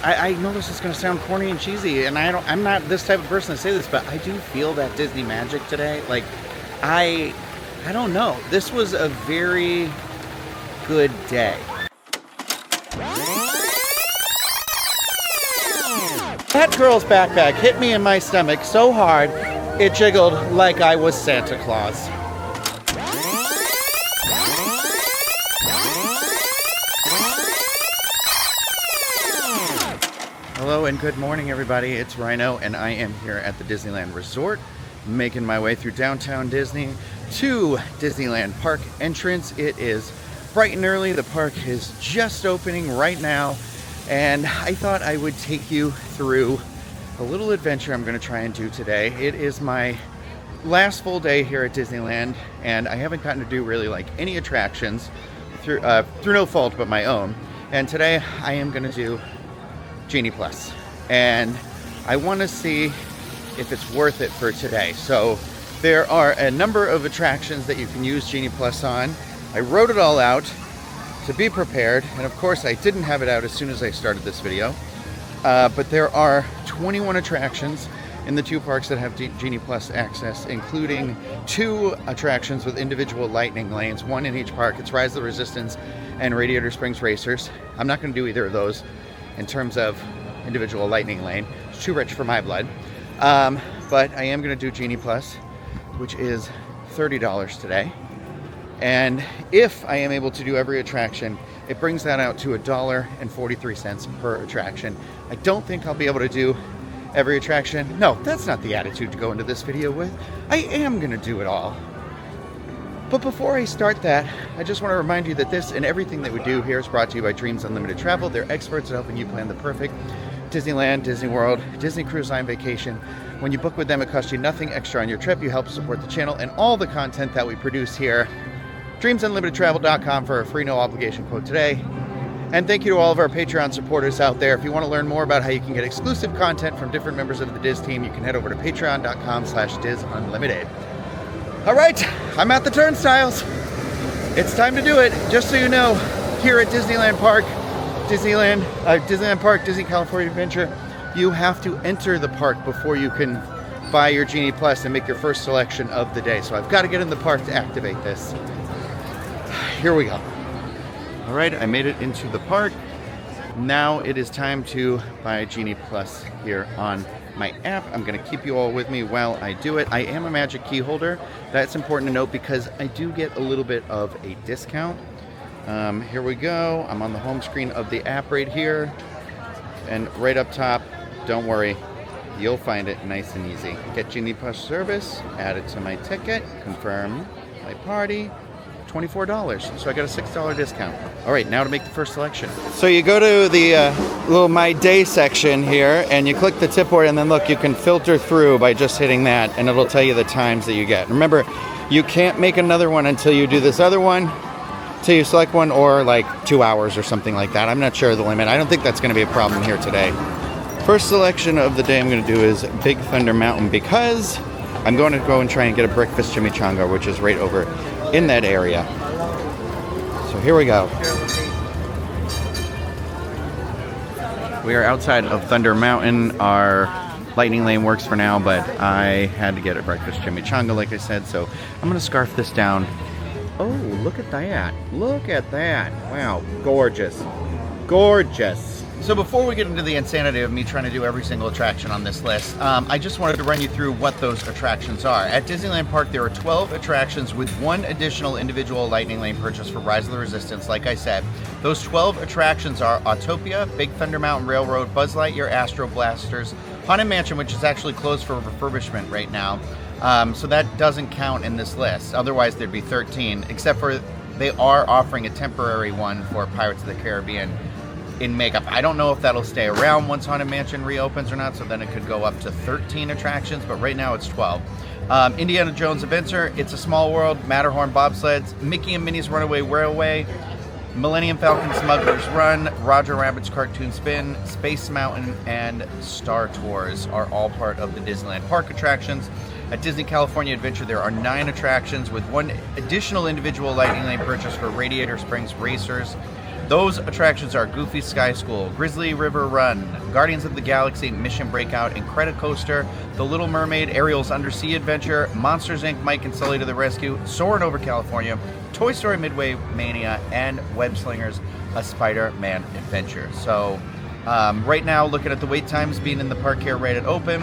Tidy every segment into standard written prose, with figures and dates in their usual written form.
I know this is going to sound corny and cheesy, and I'm not this type of person to say this, but I do feel that Disney magic today. Like, I don't know. This was a very good day. That girl's backpack hit me in my stomach so hard, it jiggled like I was Santa Claus. Hello and good morning, everybody. It's Rhino, and I am here at the Disneyland Resort, making my way through downtown Disney to Disneyland Park entrance. It is bright and early. The park is just opening right now, and I thought I would take you through a little adventure I'm going to try and do today. It is my last full day here at Disneyland, and I haven't gotten to do really like any attractions through no fault but my own. And today I am going to do Genie Plus, and I want to see if it's worth it for today. So there are a number of attractions that you can use Genie Plus on. I wrote it all out to be prepared, and of course I didn't have it out as soon as I started this video, but there are 21 attractions in the two parks that have Genie Plus access, including 2 attractions with individual lightning lanes, one in each park. It's Rise of the Resistance and Radiator Springs Racers. I'm not going to do either of those in terms of individual lightning lane. It's too rich for my blood. But I am going to do Genie Plus, which is $30 today. And if I am able to do every attraction, it brings that out to $1.43 per attraction. I don't think I'll be able to do every attraction. No, that's not the attitude to go into this video with. I am going to do it all. But before I start that, I just want to remind you that this and everything that we do here is brought to you by Dreams Unlimited Travel. They're experts at helping you plan the perfect Disneyland, Disney World, Disney Cruise Line vacation. When you book with them, it costs you nothing extra on your trip. You help support the channel and all the content that we produce here. DreamsUnlimitedTravel.com for a free no obligation quote today. And thank you to all of our Patreon supporters out there. If you want to learn more about how you can get exclusive content from different members of the DIS team, you can head over to patreon.com/DISUnlimited. All right, I'm at the turnstiles. It's time to do it. Just so you know, here at Disneyland Park, Disney California Adventure, you have to enter the park before you can buy your Genie Plus and make your first selection of the day. So I've got to get in the park to activate this. Here we go. All right, I made it into the park. Now it is time to buy Genie Plus here on my app. I'm going to keep you all with me while I do it. I am a magic key holder. That's important to note because I do get a little bit of a discount. Here we go. I'm on the home screen of the app right here. And right up top, don't worry, you'll find it nice and easy. Get Genie Plus service, add it to my ticket, confirm my party, $24. So I got a $6 discount. All right, now to make the first selection. So you go to the little My Day section here, and you click the tip board, and then look, you can filter through by just hitting that, and it'll tell you the times that you get. Remember, you can't make another one until you do this other one, till you select one, or like 2 hours or something like that. I'm not sure of the limit. I don't think that's going to be a problem here today. First selection of the day I'm going to do is Big Thunder Mountain, because I'm going to go and try and get a breakfast chimichanga, which is right over in that area. So here we go. We are outside of Thunder Mountain. Our lightning lane works for now, but I had to get a breakfast chimichanga, like I said, so I'm going to scarf this down. Oh, look at that. Look at that. Wow, gorgeous. Gorgeous. So before we get into the insanity of me trying to do every single attraction on this list, I just wanted to run you through what those attractions are. At Disneyland Park, there are 12 attractions with 1 additional individual lightning lane purchase for Rise of the Resistance. Like I said, those 12 attractions are Autopia, Big Thunder Mountain Railroad, Buzz Lightyear Astro Blasters, Haunted Mansion, which is actually closed for refurbishment right now. So that doesn't count in this list. Otherwise, there'd be 13, except for they are offering a temporary one for Pirates of the Caribbean in makeup. I don't know if that'll stay around once Haunted Mansion reopens or not, so then it could go up to 13 attractions, but right now it's 12. Indiana Jones Adventure, It's a Small World, Matterhorn Bobsleds, Mickey and Minnie's Runaway Railway, Millennium Falcon Smuggler's Run, Roger Rabbit's Cartoon Spin, Space Mountain, and Star Tours are all part of the Disneyland Park attractions. At Disney California Adventure, there are 9 attractions with 1 additional individual lightning lane purchase for Radiator Springs Racers. Those attractions are Goofy Sky School, Grizzly River Run, Guardians of the Galaxy Mission Breakout, Incredicoaster, The Little Mermaid, Ariel's Undersea Adventure, Monsters Inc. Mike and Sully to the Rescue, Soarin' Over California, Toy Story Midway Mania, and Web Slingers, A Spider-Man Adventure. So right now, looking at the wait times being in the park here right at open,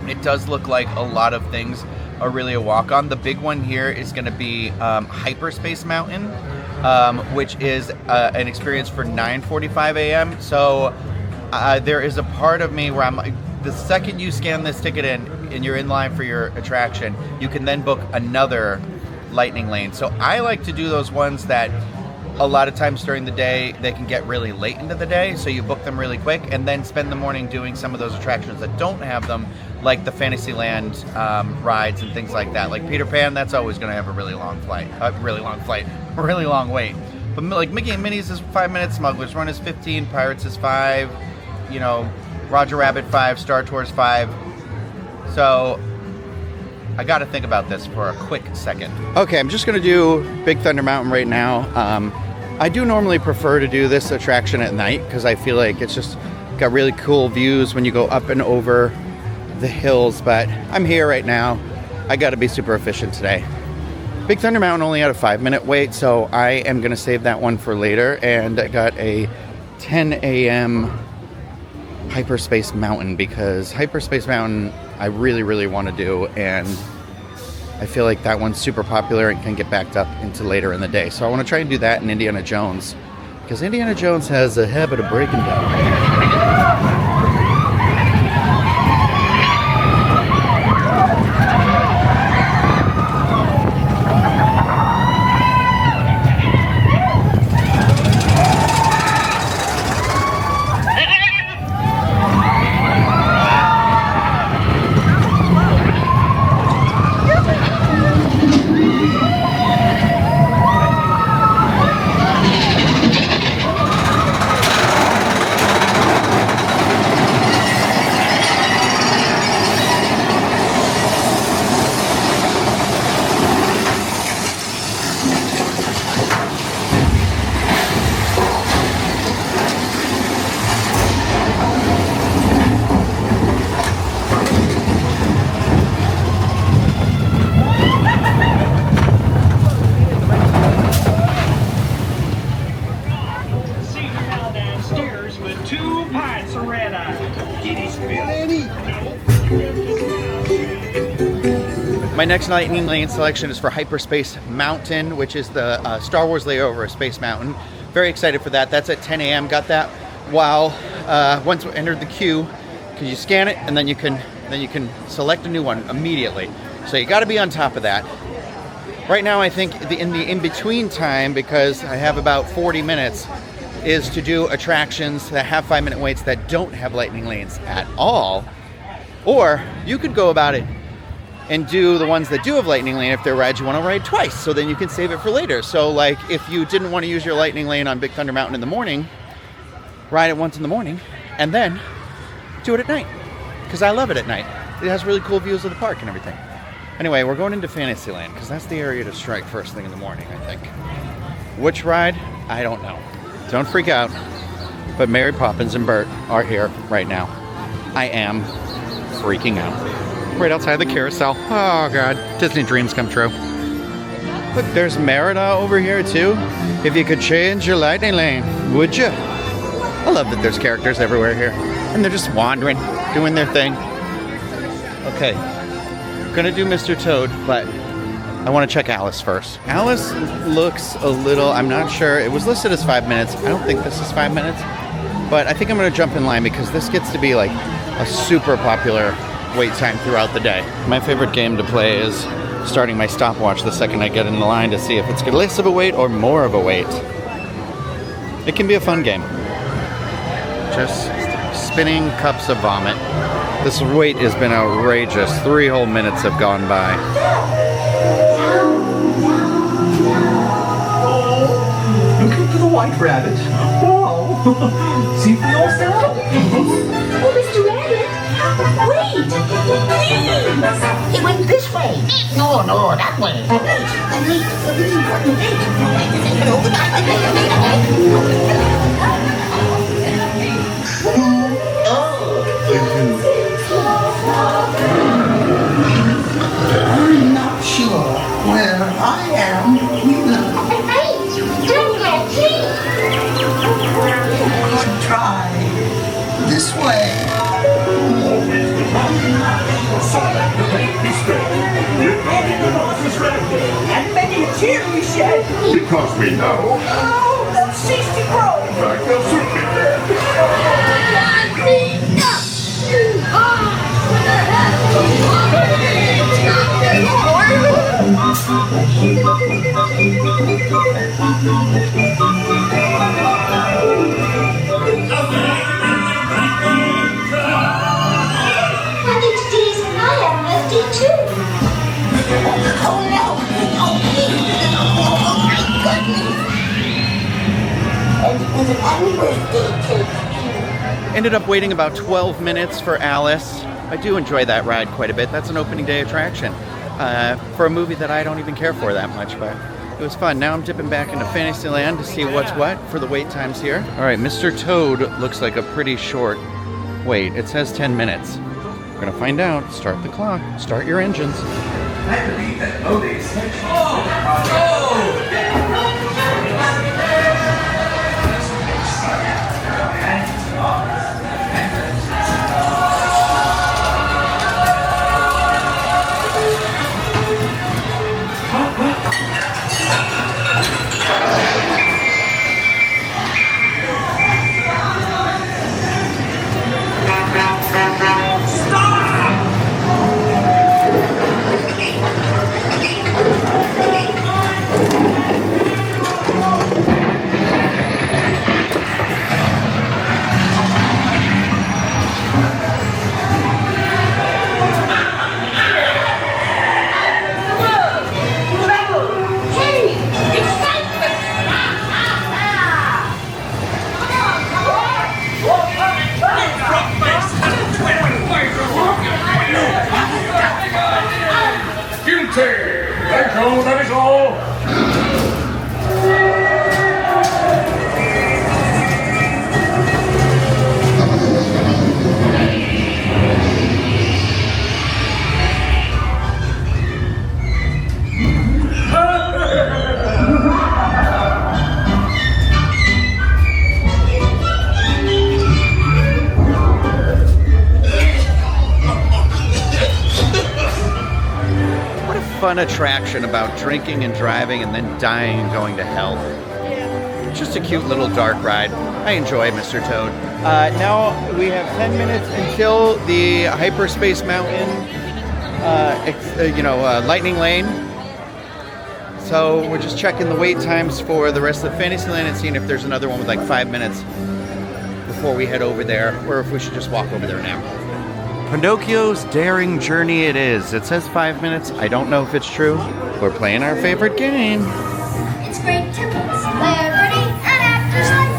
it does look like a lot of things are really a walk-on. The big one here is going to be Hyperspace Mountain, which is an experience for 9:45 a.m. So there is a part of me where I'm like, the second you scan this ticket in and you're in line for your attraction, you can then book another lightning lane. So I like to do those ones that a lot of times during the day they can get really late into the day, so you book them really quick and then spend the morning doing some of those attractions that don't have them, like the Fantasyland rides and things like that. Like Peter Pan, that's always going to have a really long wait. But like Mickey and Minnie's is 5 minutes, Smuggler's Run is 15, Pirates is 5, you know, Roger Rabbit 5, Star Tours 5. So I got to think about this for a quick second. Okay, I'm just going to do Big Thunder Mountain right now. I do normally prefer to do this attraction at night because I feel like it's just got really cool views when you go up and over the hills, but I'm here right now. I got to be super efficient today. Big Thunder Mountain only had a 5-minute wait, so I am going to save that one for later, and I got a 10 a.m. Hyperspace Mountain because Hyperspace Mountain I really want to do, and I feel like that one's super popular and can get backed up into later in the day. So I want to try and do that in Indiana Jones because Indiana Jones has a habit of breaking down. My next lightning lane selection is for Hyperspace Mountain, which is the Star Wars layover of Space Mountain. Very excited for that. That's at 10 a.m. Got that while once we entered the queue, because you scan it and then you can select a new one immediately. So you got to be on top of that. Right now, I think in the in-between time, because I have about 40 minutes, is to do attractions that have 5-minute waits that don't have lightning lanes at all. Or you could go about it and do the ones that do have lightning lane if they're rides you want to ride twice, so then you can save it for later. So like if you didn't want to use your lightning lane on Big Thunder Mountain in the morning, ride it once in the morning and then do it at night, because I love it at night. It has really cool views of the park and everything. Anyway, we're going into Fantasyland because that's the area to strike first thing in the morning, I think. Which ride? I don't know. Don't freak out, but Mary Poppins and Bert are here right now. I am freaking out. Right outside the carousel. Oh god, Disney dreams come true. Look, there's Merida over here too. If you could change your lightning lane, would you? I love that there's characters everywhere here, and they're just wandering, doing their thing. Okay, I'm gonna do Mr. Toad, but I want to check Alice first. Alice looks a little, I'm not sure. It was listed as 5 minutes. I don't think this is 5 minutes, but I think I'm gonna jump in line because this gets to be like a super popular wait time throughout the day. My favorite game to play is starting my stopwatch the second I get in the line to see if it's less of a wait or more of a wait. It can be a fun game. Just spinning cups of vomit. This wait has been outrageous. 3 whole minutes have gone by. Looking for the white rabbit. Wow. See for yourself. Oh, Mr. Rabbit. Wait! Please! It went this way. No, that way. Wait. I'm not sure where I am either. Could try this way. And many a tear we shed. Because we know. Oh, that 60 crows. Back they'll soon be dead. I think Steve's and I are lefty too. Oh no! Oh my goodness! And it was an unbirthday cake. Ended up waiting about 12 minutes for Alice. I do enjoy that ride quite a bit. That's an opening day attraction for a movie that I don't even care for that much, but it was fun. Now I'm dipping back into Fantasyland to see what's what for the wait times here. All right, Mr. Toad looks like a pretty short wait. It says 10 minutes. We're gonna find out. Start the clock. Start your engines. I believe that Moby's That's all, that is all. Fun attraction about drinking and driving and then dying and going to hell. Just a cute little dark ride. I enjoy Mr. Toad. Now we have 10 minutes until the Hyperspace Mountain, Lightning Lane. So we're just checking the wait times for the rest of the Fantasyland and seeing if there's another one with like 5 minutes before we head over there, or if we should just walk over there now. Pinocchio's Daring Journey it is. It says 5 minutes. I don't know if it's true. We're playing our favorite game. It's great tickets. Liberty and actors like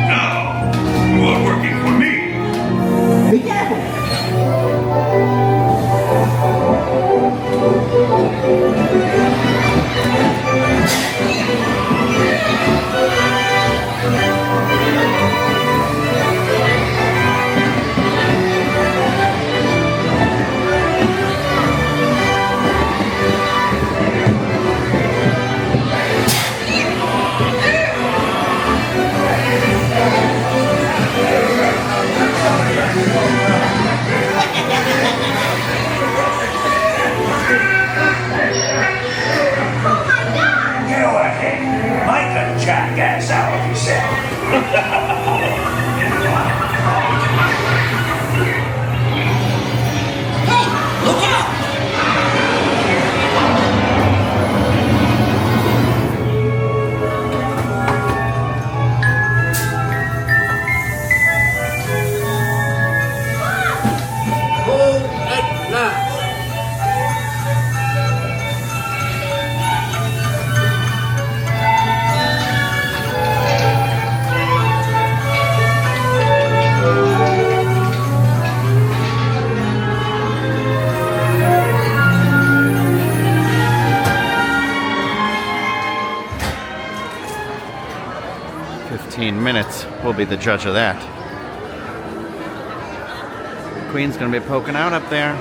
Now, you are working for me. Be careful. We'll be the judge of that. Queen's gonna be poking out up there.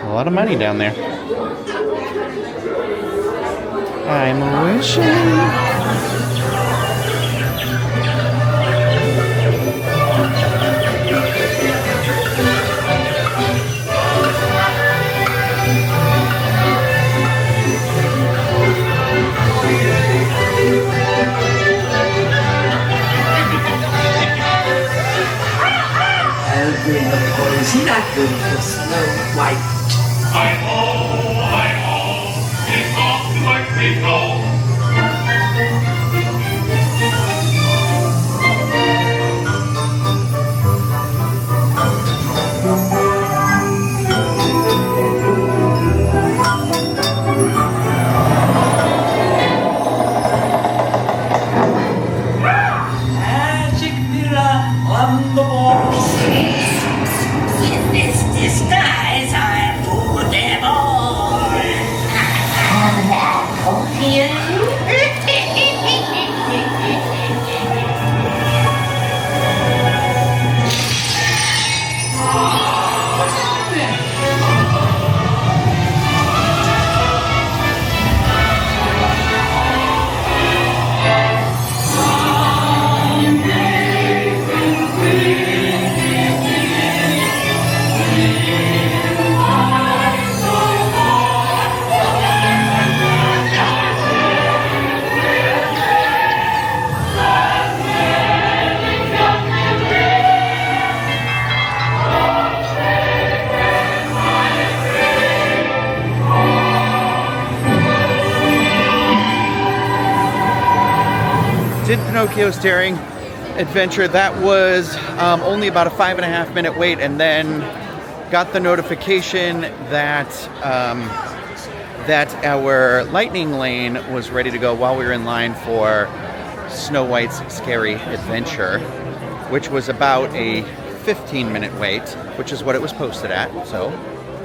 A lot of money down there. I'm wishing. I'll bring a poison apple for Snow White. Hi-ho, it's off like we go. Magic mirror on the wall. With this disguise, I fooled them all. Have an apple for you. Did Pinocchio's Daring Adventure. That was only about a 5.5 minute wait, and then got the notification that that our lightning lane was ready to go while we were in line for Snow White's Scary Adventure, which was about a 15-minute wait, which is what it was posted at, so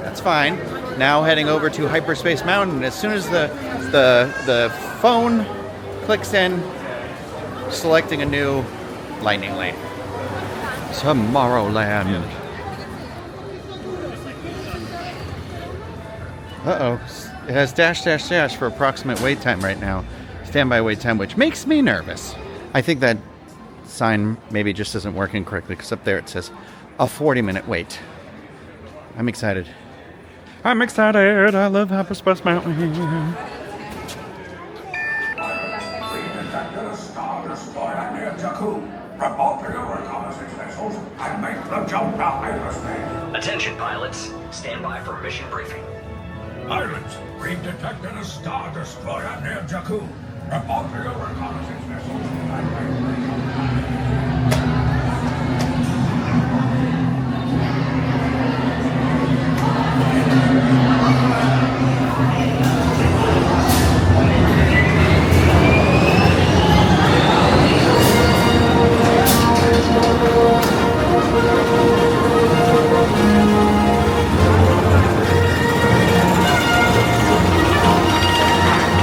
that's fine. Now heading over to Hyperspace Mountain. As soon as the phone clicks in, selecting a new lightning lane. Tomorrowland. Uh-oh. It has -- for approximate wait time right now. Standby wait time, which makes me nervous. I think that sign maybe just isn't working correctly, because up there it says a 40-minute wait. I'm excited. I'm excited. I love Hyperspace Mountain. Attention pilots, stand by for mission briefing. Pilots, we've detected a Star Destroyer near Jakku. Report to your reconnaissance vessels.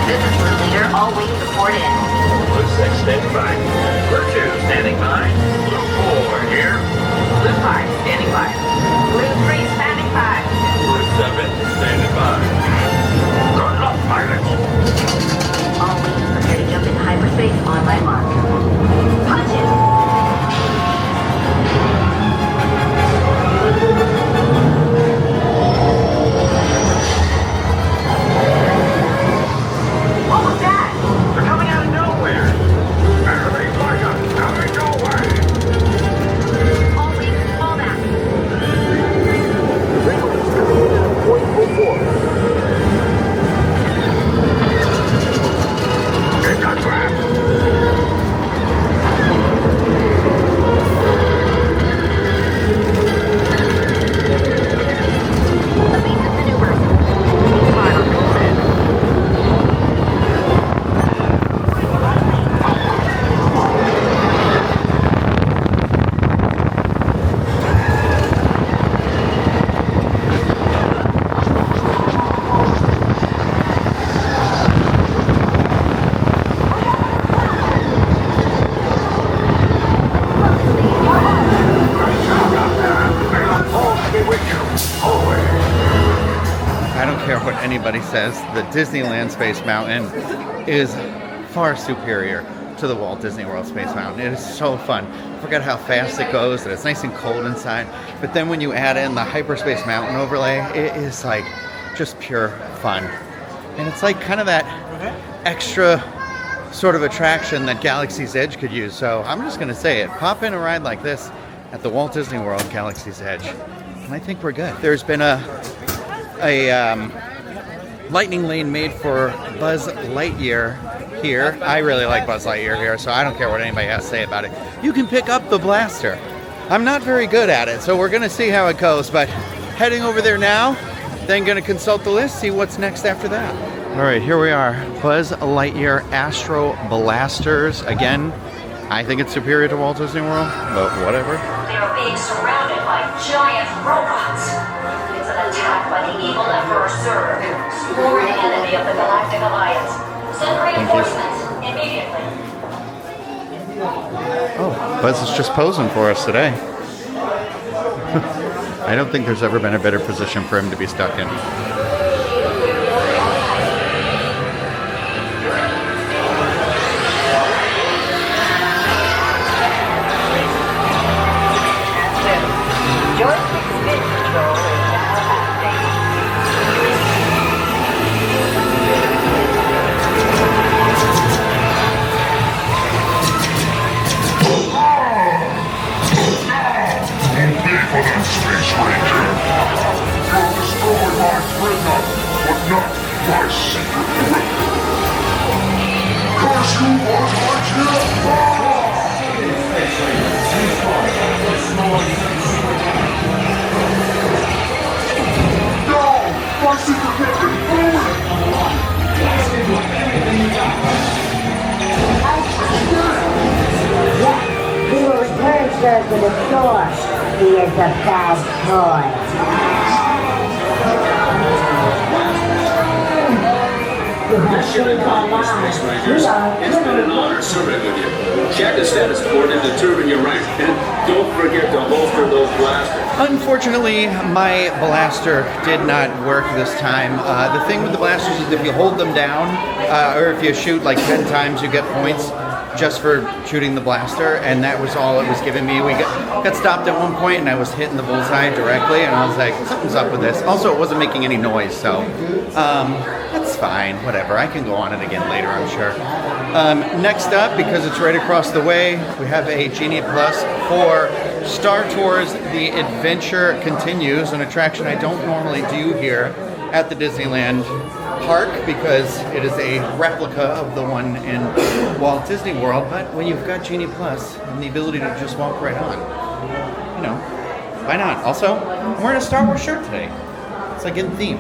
This is Blue Leader. All wings report in. Blue 6, standing by. anybody says the Disneyland Space Mountain is far superior to the Walt Disney World Space Mountain. It is so fun. I forget how fast it goes, and it's nice and cold inside. But then when you add in the Hyperspace Mountain overlay, it is like just pure fun. And it's like kind of that extra sort of attraction that Galaxy's Edge could use. So I'm just going to say it. Pop in a ride like this at the Walt Disney World Galaxy's Edge, and I think we're good. There's been a lightning lane made for Buzz Lightyear here. I really like Buzz Lightyear here, so I don't care what anybody has to say about it. You can pick up the blaster. I'm not very good at it, so we're going to see how it goes, but heading over there now, then going to consult the list, see what's next after that. All right, here we are. Buzz Lightyear Astro Blasters. Again, I think it's superior to Walt Disney World, but whatever. They are being surrounded by giant robots. It's an attack by the evil Emperor Zurg, sworn enemy of the Galactic Alliance. Send reinforcements immediately. Oh, Buzz is just posing for us today. I don't think there's ever been a better position for him to be stuck in. He will return, sir, to the store. He is a bad boy. Mission accomplished, Space Rangers. It's been an honor serving with you. Check the status report and determine your rank. And don't forget to holster those blasters. Unfortunately, my blaster did not work this time. The thing with the blasters is if you hold them down, or if you shoot like 10 times, you get points just for shooting the blaster, and that was all it was giving me. We got stopped at one point, and I was hitting the bullseye directly, and I was like, something's up with this. Also, it wasn't making any noise, so that's fine, whatever. I can go on it again later, I'm sure. Next up, because it's right across the way, we have a Genie Plus for Star Tours The Adventure Continues, an attraction I don't normally do here at the Disneyland park because it is a replica of the one in Walt Disney World, but when you've got Genie Plus and the ability to just walk right on, you know, why not? Also, I'm wearing a Star Wars shirt today. It's like in theme.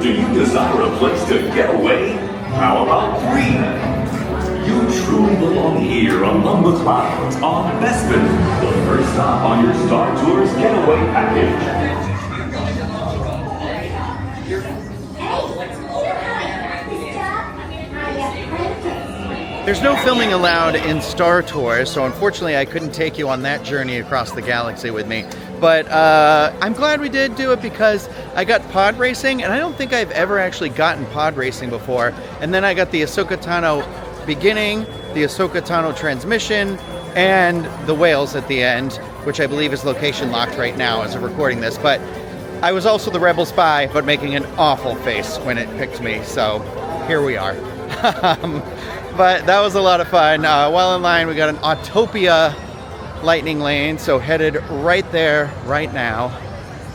Do you desire a place to get away? How about green? You truly belong here among the clouds on Bespin, the first stop on your Star Tours getaway package. There's no filming allowed in Star Tours, so unfortunately I couldn't take you on that journey across the galaxy with me. But I'm glad we did do it because I got pod racing, and I don't think I've ever actually gotten pod racing before. And then I got the Ahsoka Tano beginning, the Ahsoka Tano transmission, and the whales at the end, which I believe is location locked right now as of recording this. But I was also the Rebel spy, but making an awful face when it picked me, so here we are. But that was a lot of fun. While in line, we got an Autopia lightning lane, so headed right there right now.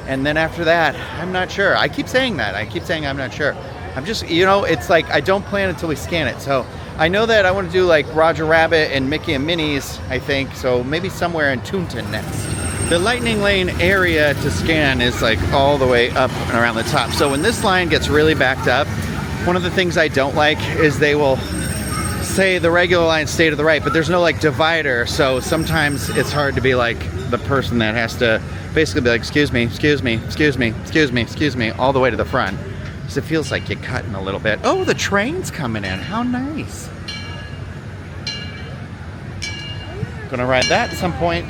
And then after that, I'm not sure. I keep saying that. I keep saying I'm not sure. I'm just, you know, it's like I don't plan until we scan it. So I know that I want to do like Roger Rabbit and Mickey and Minnie's, I think. So maybe somewhere in Toonton next. The lightning lane area to scan is like all the way up and around the top. So when this line gets really backed up, one of the things I don't like is they will say the regular lines stay to the right, but there's no like divider, so sometimes it's hard to be like the person that has to basically be like, excuse me, excuse me, excuse me, excuse me, excuse me, all the way to the front. Because it feels like you're cutting a little bit. Oh, the train's coming in. How nice. Gonna ride that at some point.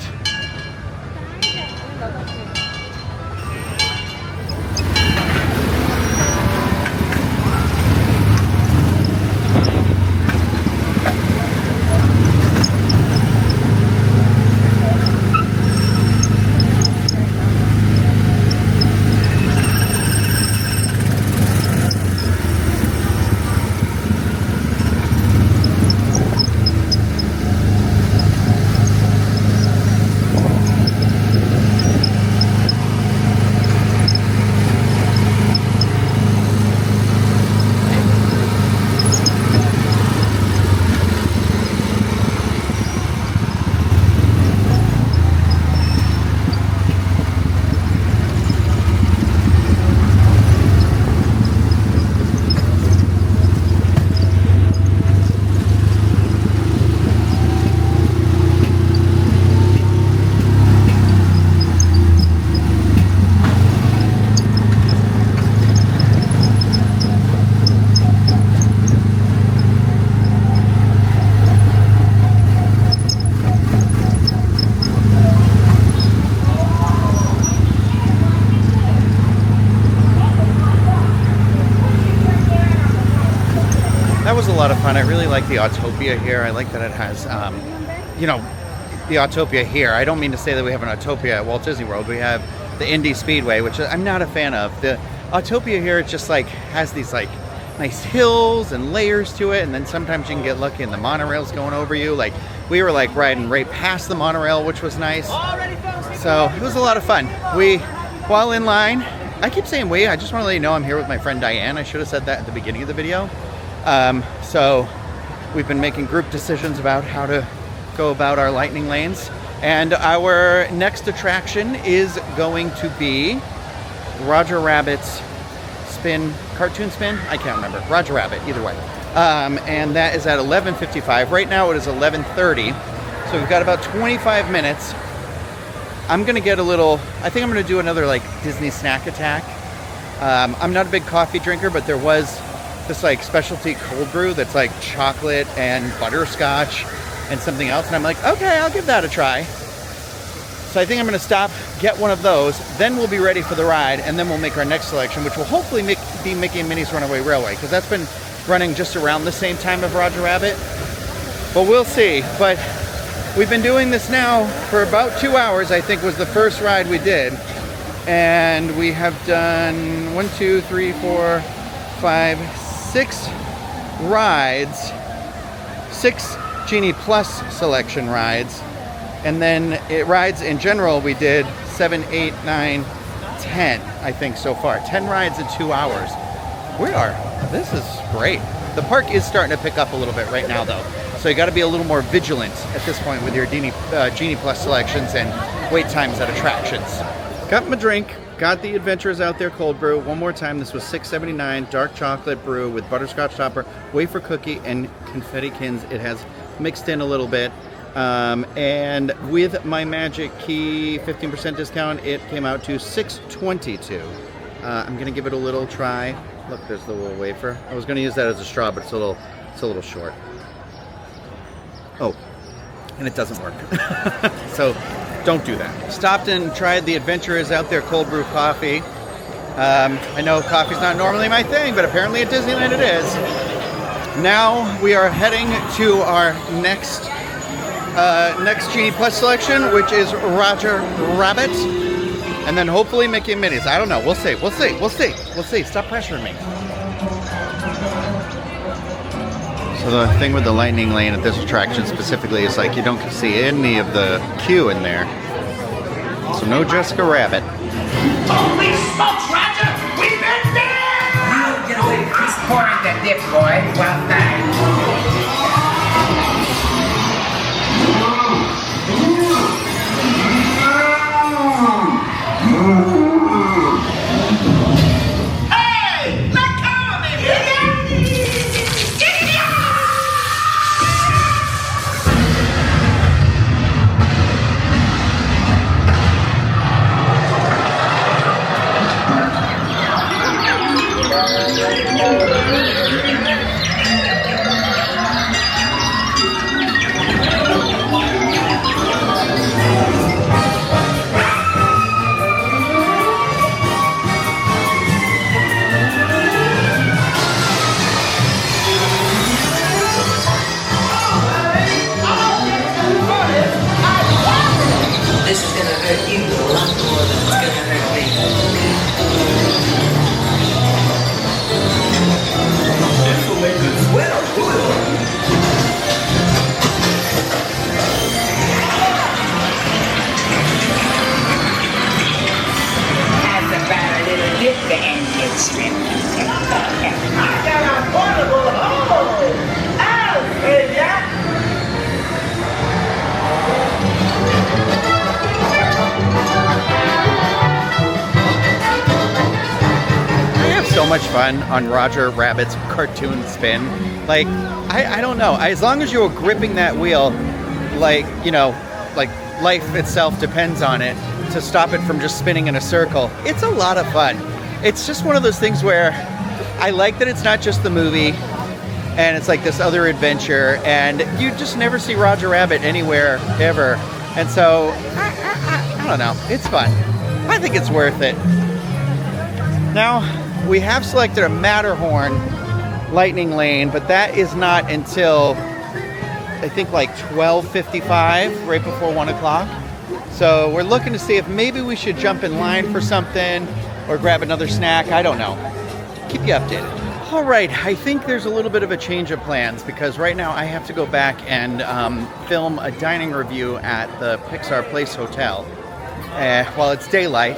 That was a lot of fun. I really like the Autopia here. I like that it has, you know, the Autopia here. I don't mean to say that we have an Autopia at Walt Disney World. We have the Indy Speedway, which I'm not a fan of. The Autopia here, it just like has these like nice hills and layers to it, and then sometimes you can get lucky and the monorail's going over you. Like we were like riding right past the monorail, which was nice. So it was a lot of fun. While in line, I keep saying we, I just want to let you know I'm here with my friend Diane. I should have said that at the beginning of the video. So we've been making group decisions about how to go about our lightning lanes. And our next attraction is going to be Roger Rabbit's cartoon spin? I can't remember. Roger Rabbit, either way. And that is at 11:55. Right now it is 11:30. So we've got about 25 minutes. I'm going to get I think I'm going to do another like Disney snack attack. I'm not a big coffee drinker, but there was this like specialty cold brew that's like chocolate and butterscotch and something else. And I'm like, okay, I'll give that a try. So I think I'm going to stop, get one of those, then we'll be ready for the ride, and then we'll make our next selection, which will hopefully be Mickey and Minnie's Runaway Railway, because that's been running just around the same time of Roger Rabbit. But we'll see. But we've been doing this now for about 2 hours, I think was the first ride we did. And we have done 1, 2, 3, 4, 5, 6 rides, 6 Genie Plus selection rides, and then rides in general we did 7, 8, 9, 10 I think so far. 10 rides in 2 hours. This is great. The park is starting to pick up a little bit right now though, so you got to be a little more vigilant at this point with your Genie Plus selections and wait times at attractions. Got my drink. Got the Adventurers Out There cold brew. One more time, this was $6.79, dark chocolate brew with butterscotch topper, wafer cookie, and confetti kins. It has mixed in a little bit. And with my Magic Key 15% discount, it came out to $6.22. I'm gonna give it a little try. Look, there's the little wafer. I was gonna use that as a straw, but it's a little short. Oh, and it doesn't work. So don't do that. Stopped and tried the Adventurers Out There cold brew coffee. I know coffee's not normally my thing, but apparently at Disneyland it is. Now we are heading to our next Genie Plus selection, which is Roger Rabbit, and then hopefully Mickey and Minnie's. I don't know. We'll see. We'll see. We'll see. We'll see. Stop pressuring me. So the thing with the lightning lane at this attraction specifically is like you don't see any of the queue in there. So no Jessica Rabbit. Holy smokes, Roger! We've been there! You get away. He's pouring the dip, boy. Well done. Hey! Let go of me, will ya? much fun on Roger Rabbit's cartoon spin. Like, I don't know. As long as you're gripping that wheel, like, you know, like life itself depends on it, to stop it from just spinning in a circle, it's a lot of fun. It's just one of those things where I like that it's not just the movie and it's like this other adventure, and you just never see Roger Rabbit anywhere ever. And so, I don't know, it's fun. I think it's worth it. Now, we have selected a Matterhorn lightning lane, but that is not until, I think, like 12:55, right before 1 o'clock. So we're looking to see if maybe we should jump in line for something or grab another snack. I don't know. Keep you updated. All right, I think there's a little bit of a change of plans because right now I have to go back and film a dining review at the Pixar Place Hotel while it's daylight,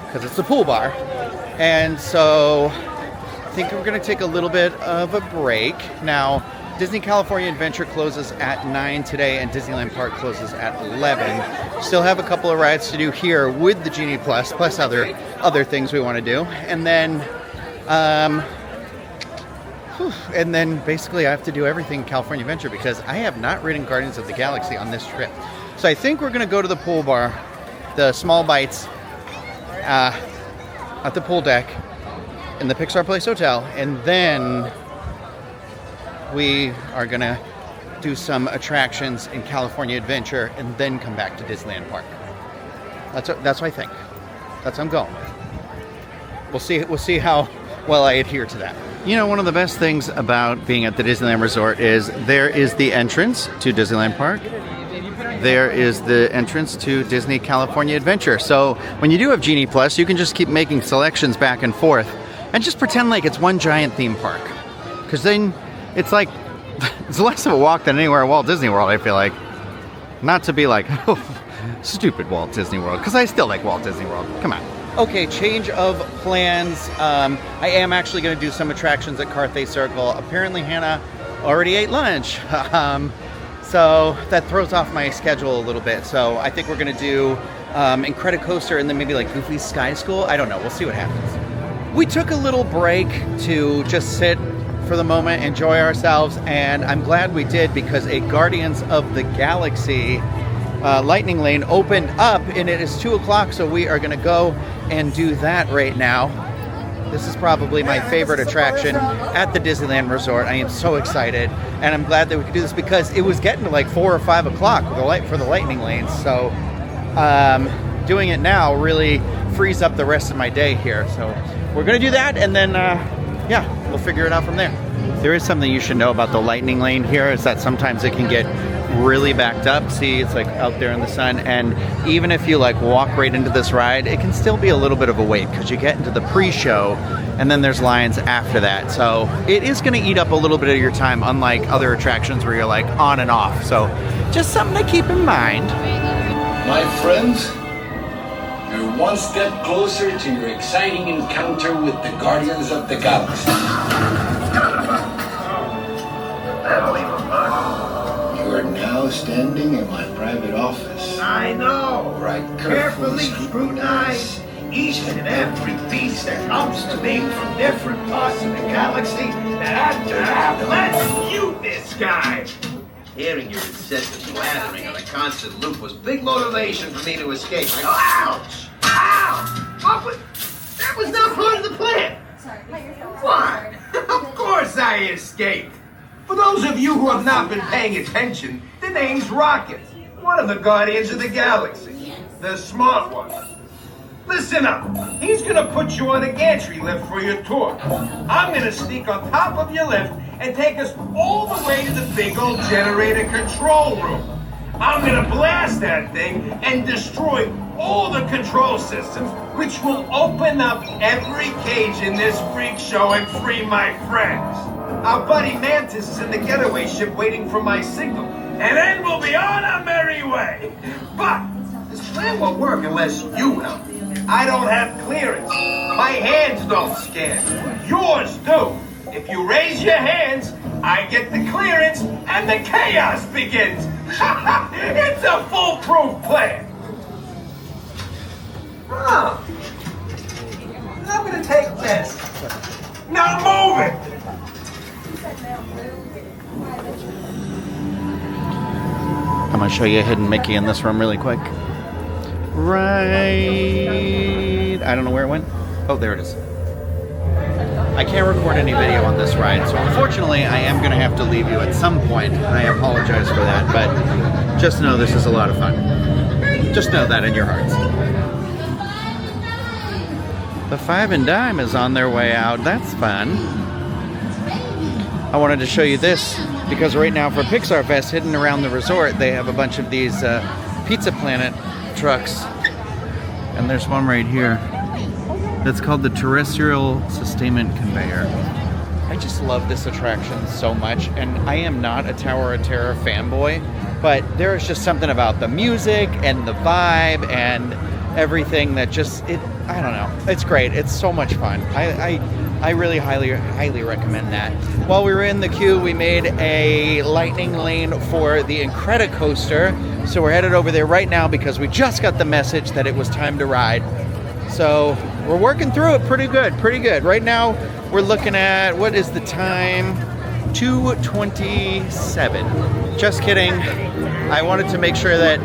because it's the pool bar. And so I think we're going to take a little bit of a break. Now, Disney California Adventure closes at 9 today, and Disneyland Park closes at 11. Still have a couple of rides to do here with the Genie Plus other things we want to do. And then basically I have to do everything California Adventure because I have not ridden Guardians of the Galaxy on this trip. So I think we're going to go to the pool bar, the Small Bites, at the pool deck in the Pixar Place Hotel, and then we are going to do some attractions in California Adventure and then come back to Disneyland Park. That's what I think. That's what I'm going with. We'll see how well I adhere to that. You know, one of the best things about being at the Disneyland Resort is there is the entrance to Disneyland Park. There is the entrance to Disney California Adventure. So when you do have Genie Plus, you can just keep making selections back and forth and just pretend like it's one giant theme park. Because then it's like, it's less of a walk than anywhere at Walt Disney World, I feel like. Not to be like, oh, stupid Walt Disney World, because I still like Walt Disney World. Come on. Okay, change of plans. I am actually going to do some attractions at Carthay Circle. Apparently Hannah already ate lunch. So that throws off my schedule a little bit. So I think we're going to do Incredicoaster and then maybe like Goofy's Sky School. I don't know. We'll see what happens. We took a little break to just sit for the moment, enjoy ourselves, and I'm glad we did because a Guardians of the Galaxy lightning lane opened up, and it is 2 o'clock, so we are going to go and do that right now. This is probably my favorite attraction at the Disneyland Resort. I am so excited, and I'm glad that we could do this because it was getting to like 4 or 5 o'clock for the lightning lanes. So doing it now really frees up the rest of my day here. So we're going to do that, and then yeah, we'll figure it out from there. There is something you should know about the lightning lane here is that sometimes it can get really backed up. See, it's like out there in the sun, and even if you like walk right into this ride, it can still be a little bit of a wait because you get into the pre-show and then there's lines after that. So it is going to eat up a little bit of your time, unlike other attractions where you're like on and off. So just something to keep in mind. My friends, you're one step closer to your exciting encounter with the Guardians of the Galaxy. You are now standing in my private office. I know. Where I Carefully scrutinize each and every piece that comes to me from different parts of the galaxy that let's mute this guy. Hearing your incessant blathering on a constant loop was big motivation for me to escape. Ouch! Ow! That was not part of the plan. What? Of course I escaped. For those of you who have not been paying attention, the name's Rocket, one of the Guardians of the Galaxy, the smart one. Listen up. He's gonna put you on a gantry lift for your tour. I'm gonna sneak on top of your lift and take us all the way to the big old generator control room. I'm gonna blast that thing and destroy all the control systems, which will open up every cage in this freak show and free my friends. Our buddy Mantis is in the getaway ship waiting for my signal, and then we'll be on our merry way. But this plan won't work unless you help. I don't have clearance. My hands don't scan. Yours do. If you raise your hands, I get the clearance, and the chaos begins. It's a foolproof plan. Oh. I'm gonna take this. Now move it! I'm gonna show you a hidden Mickey in this room really quick. Right, I don't know where it went. Oh, there it is. I can't record any video on this ride, so unfortunately I am gonna have to leave you at some point. I apologize for that, but just know this is a lot of fun. Just know that in your hearts. The Five and Dime is on their way out. That's fun. I wanted to show you this because right now for Pixar Fest, hidden around the resort, they have a bunch of these Pizza Planet trucks. And there's one right here that's called the Terrestrial Sustainment Conveyor. I just love this attraction so much, and I am not a Tower of Terror fanboy, but there is just something about the music and the vibe and everything that just, I don't know, it's great. It's so much fun. I really highly recommend that. While we were in the queue, we made a lightning lane for the Incredicoaster, so we're headed over there right now because we just got the message that it was time to ride. So we're working through it pretty good. Right now, we're looking at, what is the time? 2:27. Just kidding. I wanted to make sure that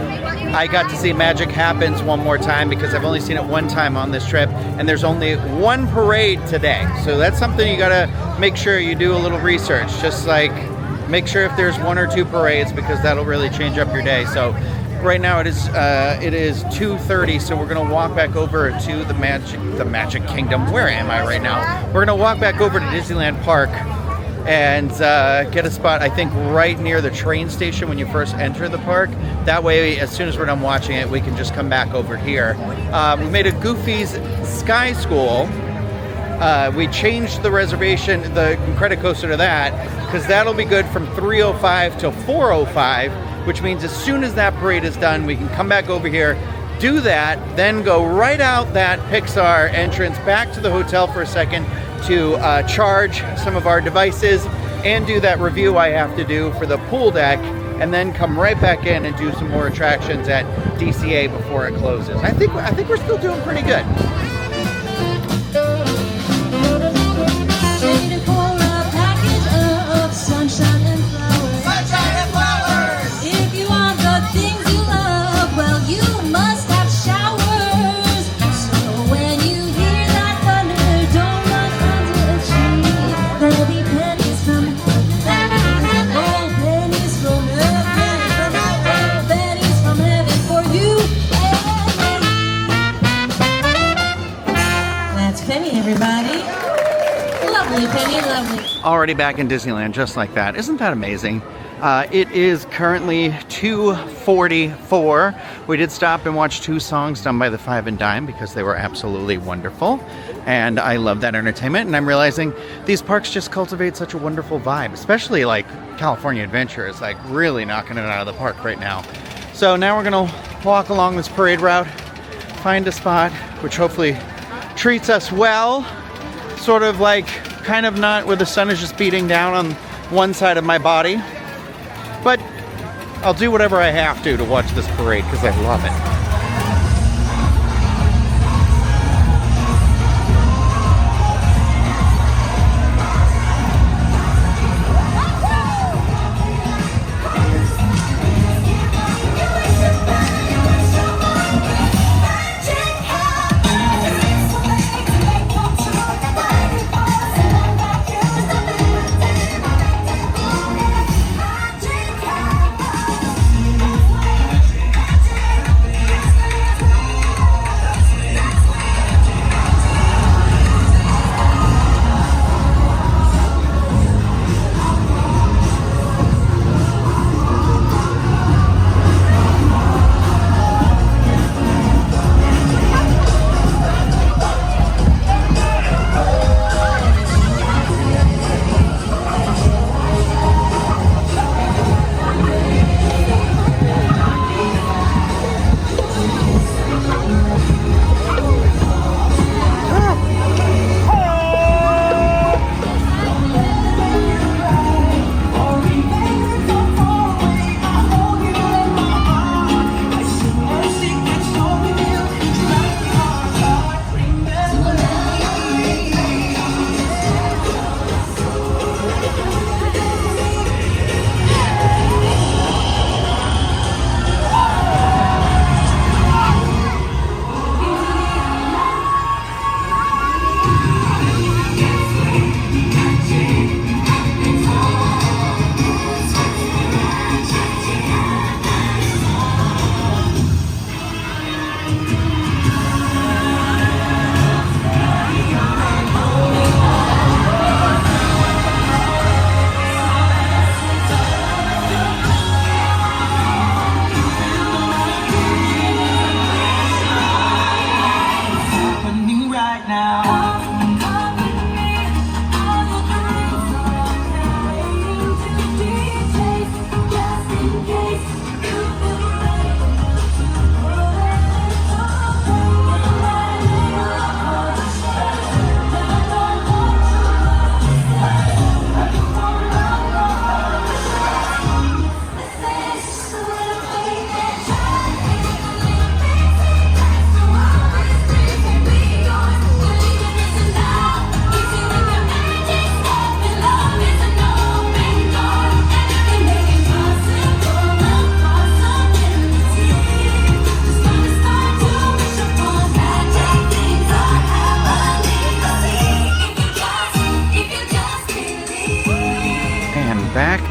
I got to see Magic Happens one more time because I've only seen it one time on this trip, and there's only one parade today. So that's something you gotta make sure you do a little research. Just like make sure if there's one or two parades because that'll really change up your day. So right now it is 2:30, so we're gonna walk back over to the Magic Kingdom. Where am I right now? We're gonna walk back over to Disneyland Park and get a spot, I think, right near the train station when you first enter the park. That way, as soon as we're done watching it, we can just come back over here. We made a Goofy's Sky School. We changed the reservation, the Incredicoaster to that, because that'll be good from 3:05 till 4:05, which means as soon as that parade is done, we can come back over here, do that, then go right out that Pixar entrance back to the hotel for a second to charge some of our devices and do that review I have to do for the pool deck, and then come right back in and do some more attractions at DCA before it closes. I think we're still doing pretty good. Sunshine and flowers. Sunshine and flowers. If you want the things you love, well, you must have showers. So when you hear that thunder, don't run under a tree. There'll be pennies from heaven, oh, pennies from heaven, oh, pennies from heaven for you and me. That's Penny, everybody. Lovely, Penny, lovely. Already back in Disneyland, just like that. Isn't that amazing? It is currently 2:44. We did stop and watch two songs done by the Five and Dime because they were absolutely wonderful. And I love that entertainment. And I'm realizing these parks just cultivate such a wonderful vibe, especially like California Adventure is like really knocking it out of the park right now. So now we're gonna walk along this parade route, find a spot which hopefully treats us well. Sort of like, kind of not where the sun is just beating down on one side of my body. But I'll do whatever I have to watch this parade because I love it.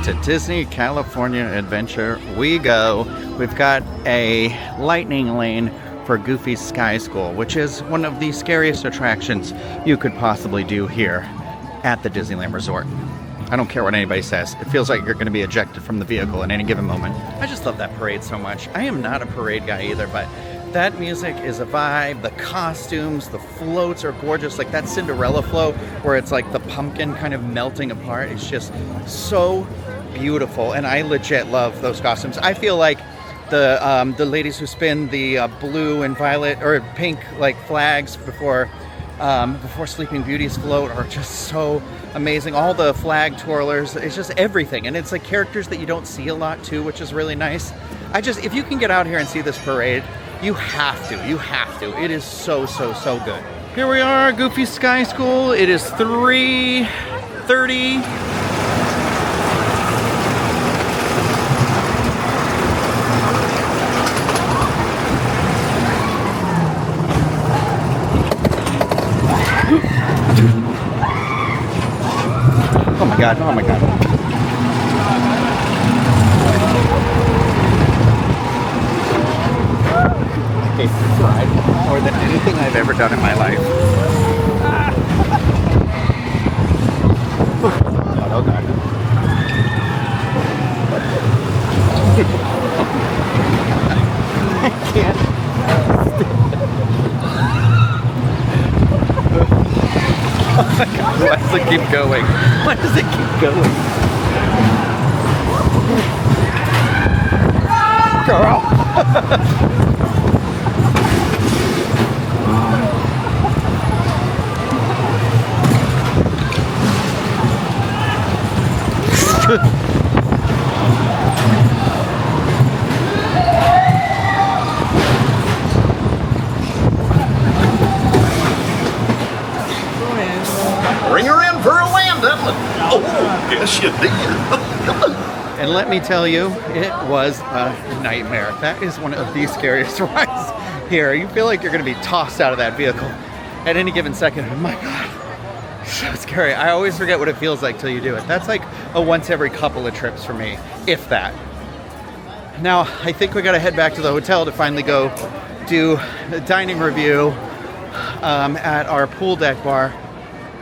to Disney California Adventure we go. We've got a lightning lane for Goofy's Sky School, which is one of the scariest attractions you could possibly do here at the Disneyland Resort. I don't care what anybody says. It feels like you're going to be ejected from the vehicle at any given moment. I just love that parade so much. I am not a parade guy either, but that music is a vibe. The costumes, the floats are gorgeous. Like that Cinderella float where it's like the pumpkin kind of melting apart. It's just so beautiful. And I legit love those costumes. I feel like the ladies who spin the blue and violet or pink like flags before Sleeping Beauty's float are just so amazing. All the flag twirlers, it's just everything. And it's like characters that you don't see a lot too, which is really nice. If you can get out here and see this parade, you have to. It is so good. Here we are, Goofy Sky School. It is 3:30. Oh my God. I hate this ride more than anything I've ever done in my life. Oh God. I can't. Oh my God, why does it keep going? Why does it keep going? Girl! Bring her in for a landing. Oh, yes you did. And let me tell you, it was a nightmare. That is one of the scariest rides here. You feel like you're going to be tossed out of that vehicle at any given second. Oh my God, so scary. I always forget what it feels like till you do it. That's like a once every couple of trips for me, if that. Now, I think we got to head back to the hotel to finally go do a dining review at our pool deck bar.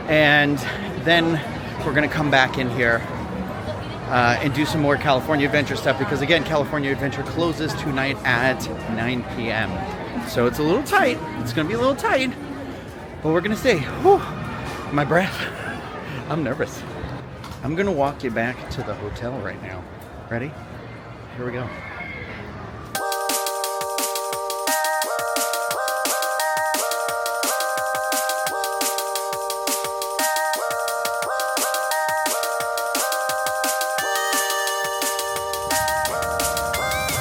And then we're going to come back in here and do some more California Adventure stuff, because again, California Adventure closes tonight at 9 p.m. So it's a little tight. It's going to be a little tight, but we're going to stay. Whew, my breath. I'm nervous. I'm going to walk you back to the hotel right now. Ready? Here we go.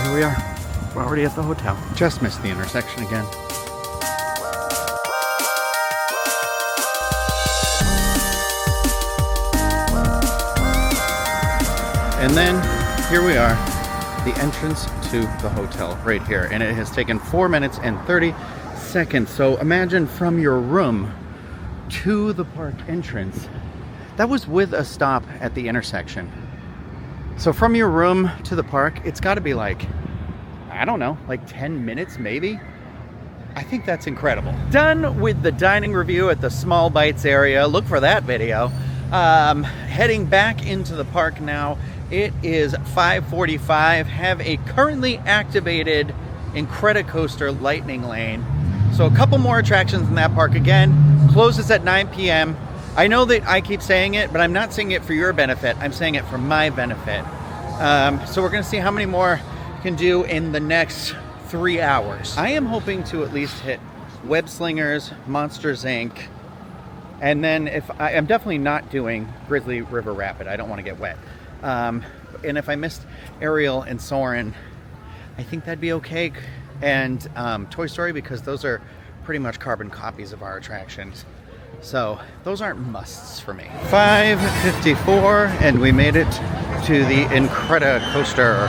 Here we are. We're already at the hotel. Just missed the intersection again. And then here we are, the entrance to the hotel right here. And it has taken 4 minutes and 30 seconds. So imagine from your room to the park entrance. That was with a stop at the intersection. So from your room to the park, it's got to be like, I don't know, like 10 minutes maybe? I think that's incredible. Done with the dining review at the Small Bites area. Look for that video. Heading back into the park now. It is 5:45. Have a currently activated Incredicoaster Lightning Lane. So a couple more attractions in that park. Again, closes at 9 p.m. I know that I keep saying it, but I'm not saying it for your benefit. I'm saying it for my benefit. So we're going to see how many more we can do in the next 3 hours. I am hoping to at least hit Web Slingers, Monsters Inc., and then I'm definitely not doing Grizzly River Rapid. I don't want to get wet. And if I missed Ariel and Soarin', I think that'd be okay. And Toy Story, because those are pretty much carbon copies of our attractions. So those aren't musts for me. 5:54, and we made it to the Incredicoaster.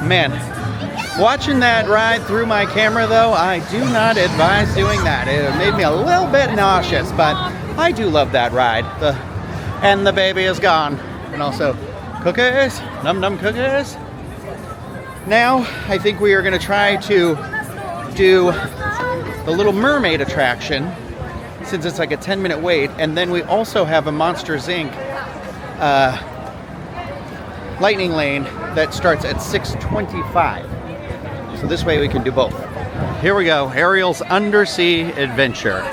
Man, watching that ride through my camera though, I do not advise doing that. It made me a little bit nauseous, but I do love that ride. And the baby is gone. And also cookies, num num cookies. Now I think we are gonna try to do the Little Mermaid attraction since it's like a 10-minute wait. And then we also have a Monsters Inc. Lightning Lane that starts at 6:25. So this way we can do both. Here we go, Ariel's Undersea Adventure.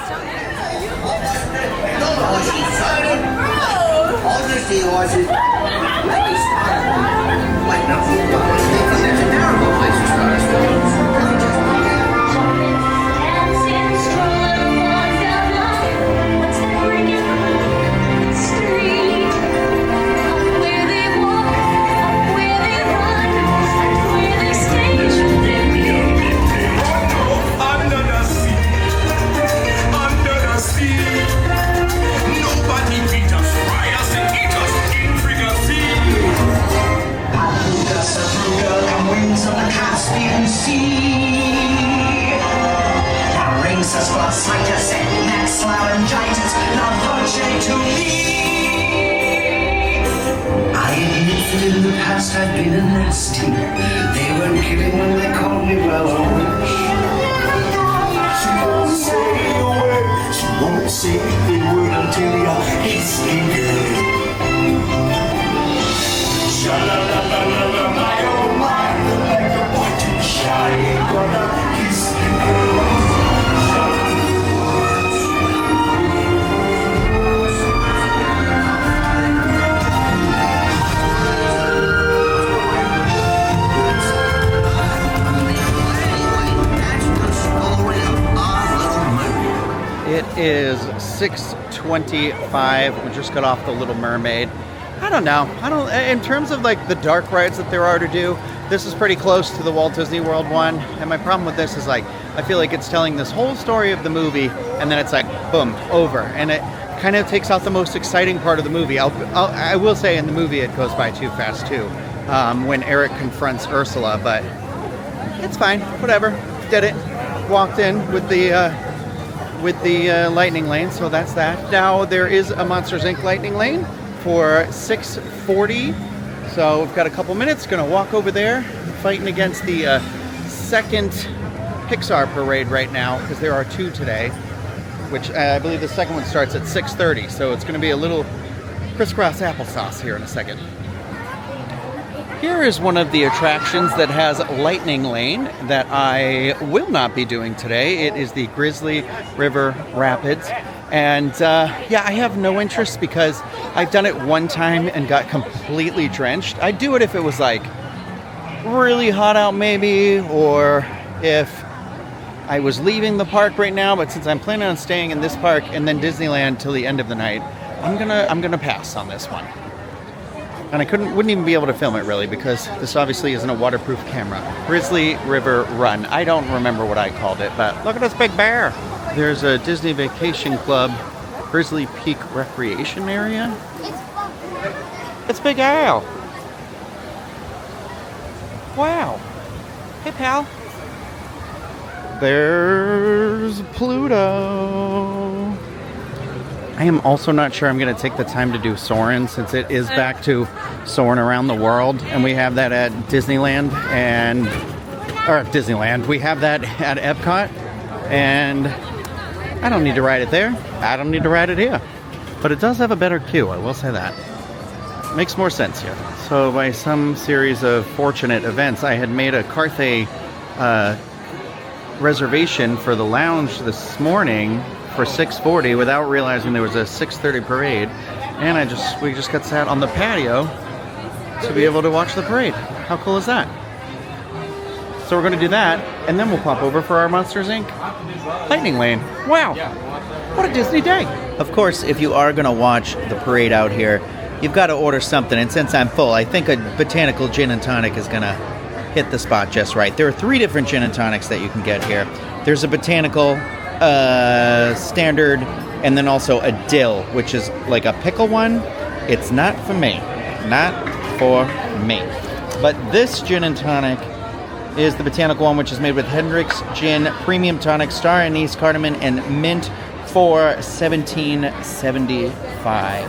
In the past I've been a nasty. They weren't kidding when they called me well a witch. She won't say a word. She won't say a word until you're kissing girl. Sha-la-la-la-la-la, my oh my, like a white and shiny, gonna kiss the girl. It is 6:25. We just got off the Little Mermaid. I don't know. In terms of like the dark rides that there are to do, this is pretty close to the Walt Disney World one. And my problem with this is like, I feel like it's telling this whole story of the movie and then it's like, boom, over. And it kind of takes out the most exciting part of the movie. I will say in the movie it goes by too fast too, when Eric confronts Ursula, but it's fine, whatever. Did it. Walked in with the lightning lane, so that's that. Now there is a Monsters Inc. lightning lane for 6:40, so we've got a couple minutes. Gonna walk over there, fighting against the second Pixar parade right now, because there are two today, which I believe the second one starts at 6:30, so it's gonna be a little crisscross applesauce here in a second. Here is one of the attractions that has lightning lane that I will not be doing today. It is the Grizzly River Rapids. And yeah, I have no interest because I've done it one time and got completely drenched. I'd do it if it was like really hot out maybe, or if I was leaving the park right now, but since I'm planning on staying in this park and then Disneyland till the end of the night, I'm gonna pass on this one. And I wouldn't even be able to film it really because this obviously isn't a waterproof camera. Grizzly River Run. I don't remember what I called it, but look at this big bear. There's a Disney Vacation Club Grizzly Peak Recreation Area. It's Big Al. Wow. Hey, pal. There's Pluto. I am also not sure I'm going to take the time to do Soarin' since it is back to Soarin' Around the World, and we have that at Disneyland we have that at Epcot, and I don't need to ride it there. I don't need to ride it here. But it does have a better queue, I will say that. Makes more sense here. So by some series of fortunate events, I had made a Carthay reservation for the lounge this morning for 6:40 without realizing there was a 6:30 parade. And we just got sat on the patio to be able to watch the parade. How cool is that? So we're going to do that, and then we'll pop over for our Monsters Inc. Lightning Lane. Wow, what a Disney day. Of course, if you are going to watch the parade out here, you've got to order something, and since I'm full, I think a botanical gin and tonic is going to hit the spot just right. There are 3 different gin and tonics that you can get here. There's a botanical, standard, and then also a dill, which is like a pickle one. It's not for me. Not for me. But this gin and tonic is the botanical one, which is made with Hendrick's Gin, Premium Tonic, Star Anise, Cardamom, and Mint for $17.75.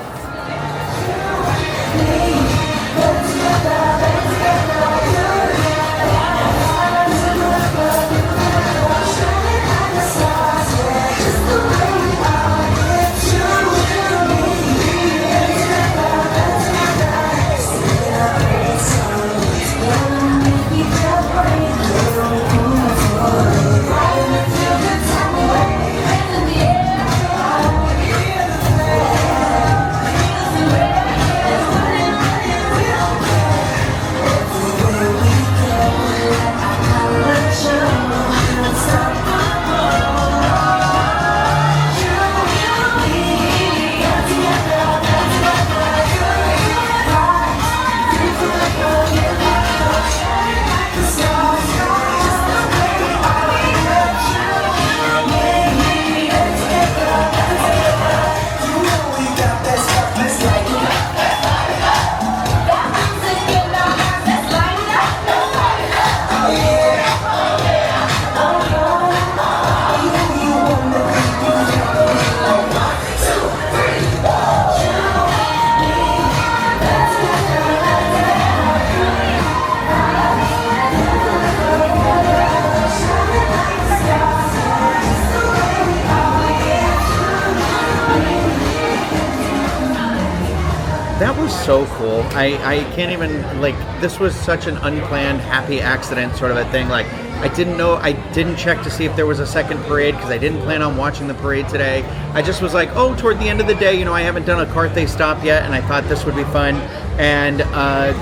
That was so cool. I can't even, like, this was such an unplanned, happy accident sort of a thing. Like, I didn't check to see if there was a second parade because I didn't plan on watching the parade today. I just was like, oh, toward the end of the day, you know, I haven't done a Carthay stop yet, and I thought this would be fun. And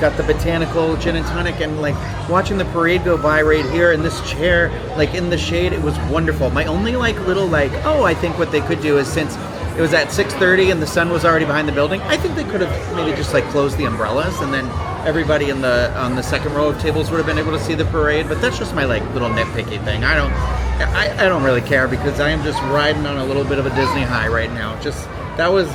got the botanical gin and tonic, and like watching the parade go by right here in this chair, like in the shade, it was wonderful. My only like little like, oh, I think what they could do is, since it was at 6:30 and the sun was already behind the building, I think they could have maybe just like closed the umbrellas, and then everybody on the second row of tables would have been able to see the parade. But that's just my like little nitpicky thing. I don't really care, because I am just riding on a little bit of a Disney high right now. Just that was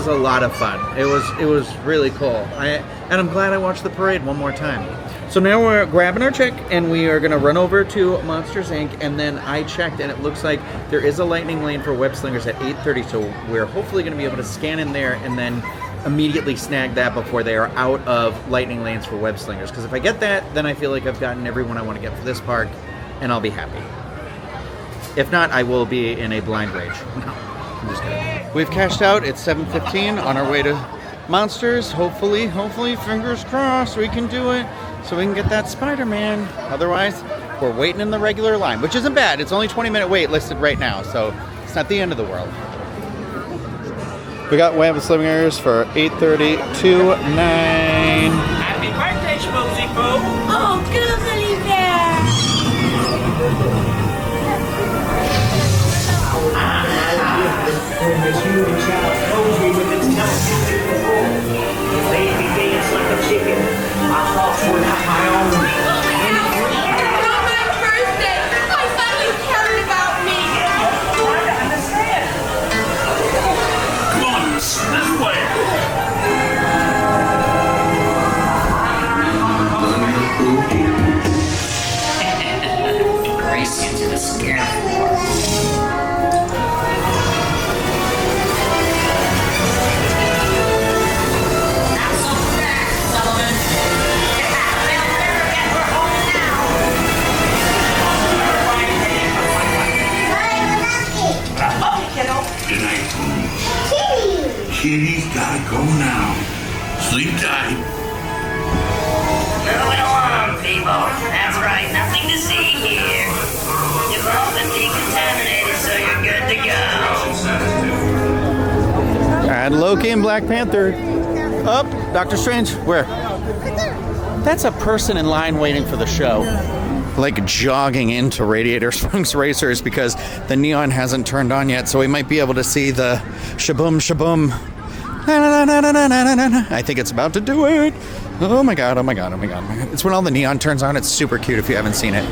a lot of fun. It was really cool. And I'm glad I watched the parade one more time. So now we're grabbing our check, and we are going to run over to Monsters Inc. And then I checked, and it looks like there is a lightning lane for web slingers at 8:30. So we're hopefully going to be able to scan in there and then immediately snag that before they are out of lightning lanes for web slingers. Because if I get that, then I feel like I've gotten everyone I want to get for this park, and I'll be happy. If not, I will be in a blind rage. No, I'm just kidding. We've cashed out. It's 7:15 on our way to Monsters. Hopefully, fingers crossed, we can do it so we can get that Spider-Man. Otherwise, we're waiting in the regular line, which isn't bad. It's only 20-minute wait listed right now, so it's not the end of the world. We got web slingers for 8:30 to 9. Happy birthday, Schmoozy Boo! Oh, googly bear! This human child knows me with its television. Made me dance like a chicken. My thoughts were not my own. Not my birthday! I finally cared about me! Trying to understand. Come on, this way. Race you to the scare floor. Good night. Kitty's gotta go now. Sleep tight. Moving along, people. That's right, nothing to see here. You've all been decontaminated, so you're good to go. got Loki and Black Panther. Up, Doctor Strange. Where? That's a person in line waiting for the show. Like jogging into Radiator Springs Racers because the neon hasn't turned on yet, so we might be able to see the shaboom shaboom. I think it's about to do it. Oh my god, oh my god, oh my god, oh my god. It's when all the neon turns on. It's super cute if you haven't seen it.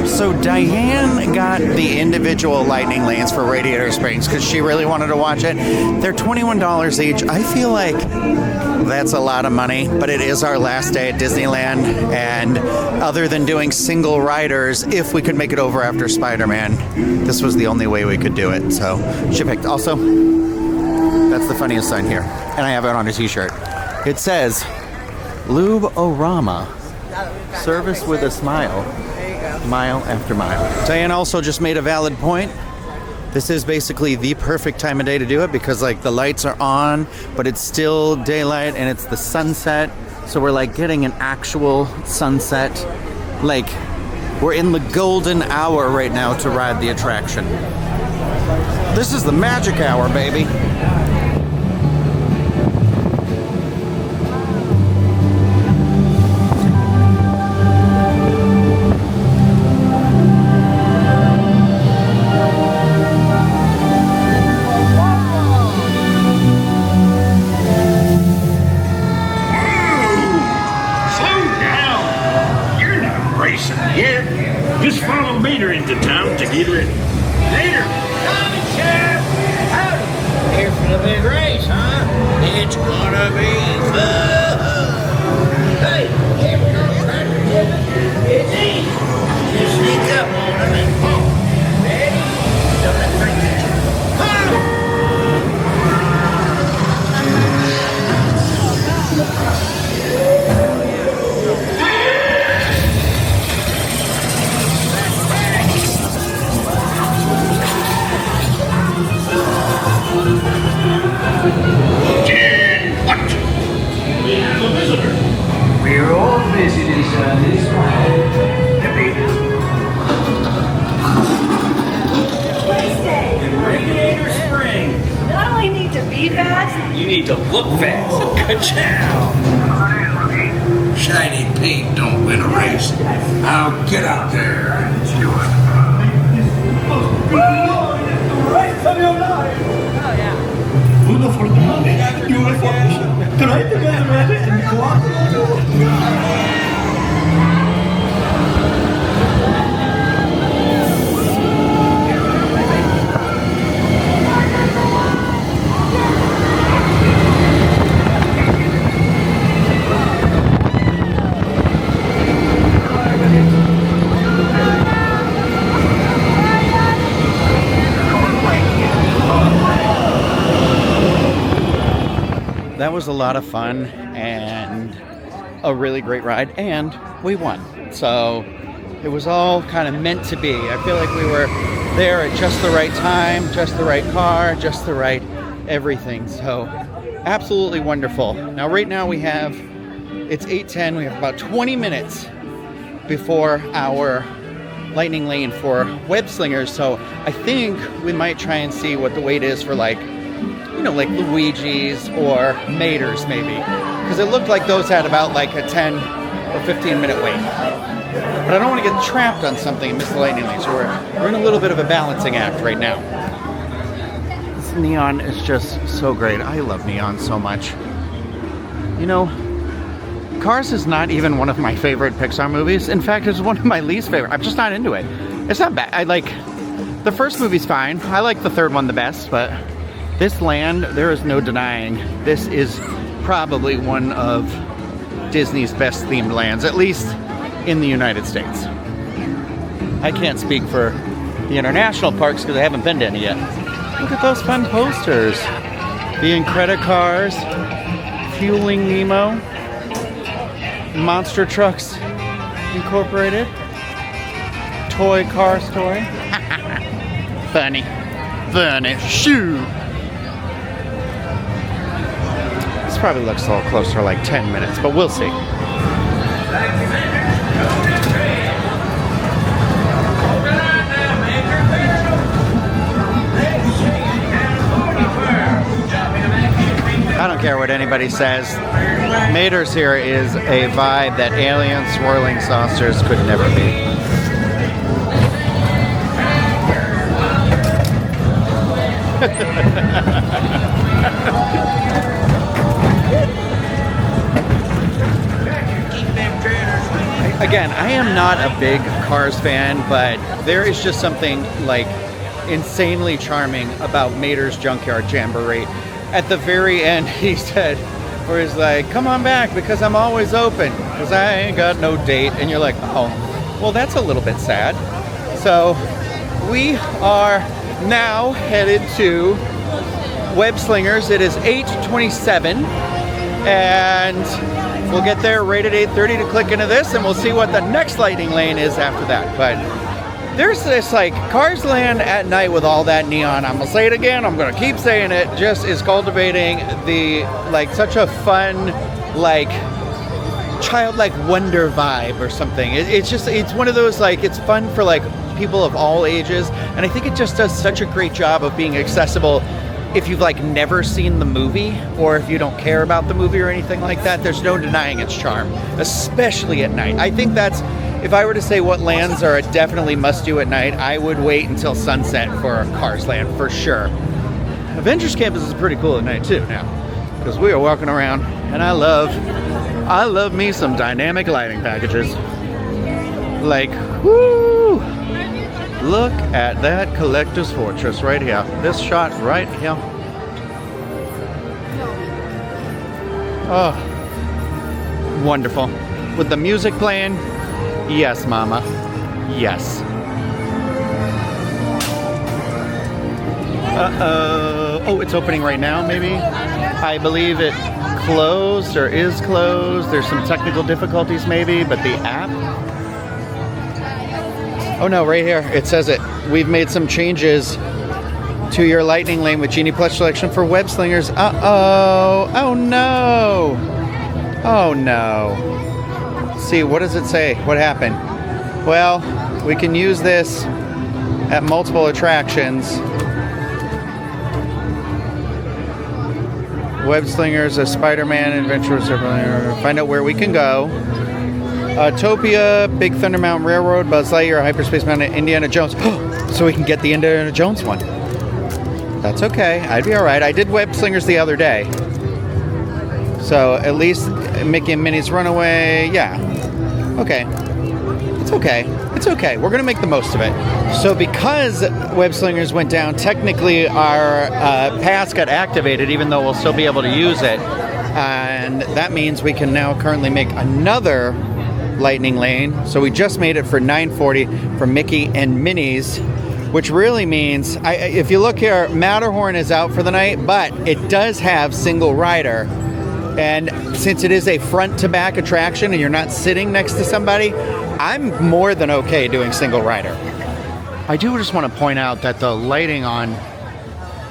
So Diane got the individual lightning lanes for Radiator Springs because she really wanted to watch it. They're $21 each. I feel like that's a lot of money, but it is our last day at Disneyland, and other than doing single riders, if we could make it over after Spider-Man, this was the only way we could do it. So she picked. Also, that's the funniest sign here, and I have it on a t-shirt. It says Lube-O-Rama, service with a smile. Mile after mile. Diane also just made a valid point. This is basically the perfect time of day to do it because like the lights are on, but it's still daylight and it's the sunset. So we're like getting an actual sunset. Like we're in the golden hour right now to ride the attraction. This is the magic hour, baby. Just follow Mater into town to get ready. Later! Tommy, Sheriff! Howdy! Here for the big race, huh? It's gonna be fun! Hey, here we go, Tractor Tippin'. It's easy. Just sneak up on them and pump. Ready? Don't let break that. What? We have a visitor. We're all visitors on this one. In Radiator Springs. Not only need to be fast, You need to look fast. Ka-chow! Shiny paint don't win a race. Now get out there and do it. Race of your life! oh yeah. Uno for the money. Beautiful. Try to get ready and go out. That was a lot of fun and a really great ride, and we won. So it was all kind of meant to be. I feel like we were there at just the right time, just the right car, just the right everything. So absolutely wonderful. Now right now it's 8:10. We have about 20 minutes before our lightning lane for web slingers. So I think we might try and see what the wait is for like Luigi's or Mater's maybe. Because it looked like those had about like a 10 or 15 minute wait. But I don't want to get trapped on something and miss the lightning lane. So we're in a little bit of a balancing act right now. This neon is just so great. I love neon so much. You know, Cars is not even one of my favorite Pixar movies. In fact, it's one of my least favorite. I'm just not into it. It's not bad. I like, the first movie's fine. I like the third one the best, but this land, there is no denying, this is probably one of Disney's best themed lands, at least in the United States. I can't speak for the international parks because I haven't been to any yet. Look at those fun posters. The Incredicars, Fueling Nemo, Monster Trucks Incorporated, Toy Car Story. Funny. Funny. Shoo! This probably looks a little closer, like 10 minutes, but we'll see. I don't care what anybody says. Mater's here is a vibe that alien swirling saucers could never be. Again, I am not a big Cars fan, but there is just something like insanely charming about Mater's Junkyard Jamboree. At the very end, he said, where he's like, come on back because I'm always open because I ain't got no date. And you're like, oh, well, that's a little bit sad. So we are now headed to Web Slingers. It is 8:27 and we'll get there right at 8:30 to click into this and we'll see what the next lightning lane is after that. But there's this like Cars Land at night with all that neon. I'm gonna say it again, I'm gonna keep saying it, just is cultivating the like such a fun like childlike wonder vibe or something. It's one of those like, it's fun for like people of all ages, and I think it just does such a great job of being accessible if you've like never seen the movie or if you don't care about the movie or anything like that. There's no denying its charm, especially at night. I think that's, if I were to say what lands are a definitely must do at night, I would wait until sunset for Cars Land for sure. Avengers Campus is pretty cool at night too now, because we are walking around and I love me some dynamic lighting packages. Like, whoo! Look at that collector's fortress right here. This shot right here. Oh, wonderful. With the music playing, yes, mama, yes. Uh-oh. Oh, it's opening right now, maybe? I believe it closed or is closed. There's some technical difficulties maybe, but the app... Oh no, right here, it says it. We've made some changes to your lightning lane with Genie Plus selection for Web Slingers. Uh-oh. Oh no. Oh no. See, what does it say? What happened? Well, we can use this at multiple attractions. Web Slingers, a Spider-Man adventure. Find out where we can go. Topia, Big Thunder Mountain Railroad, Buzz Lightyear, Hyperspace Mountain, Indiana Jones. So we can get the Indiana Jones one. That's okay. I'd be all right. I did Web Slingers the other day. So at least Mickey and Minnie's Runaway. Yeah. Okay. It's okay. It's okay. We're going to make the most of it. So because Web Slingers went down, technically our pass got activated, even though we'll still be able to use it. And that means we can now currently make another lightning lane. So we just made it for 9:40 for Mickey and Minnie's, which really means, if you look here, Matterhorn is out for the night, but it does have single rider. And since it is a front-to-back attraction and you're not sitting next to somebody, I'm more than okay doing single rider. I do just want to point out that the lighting on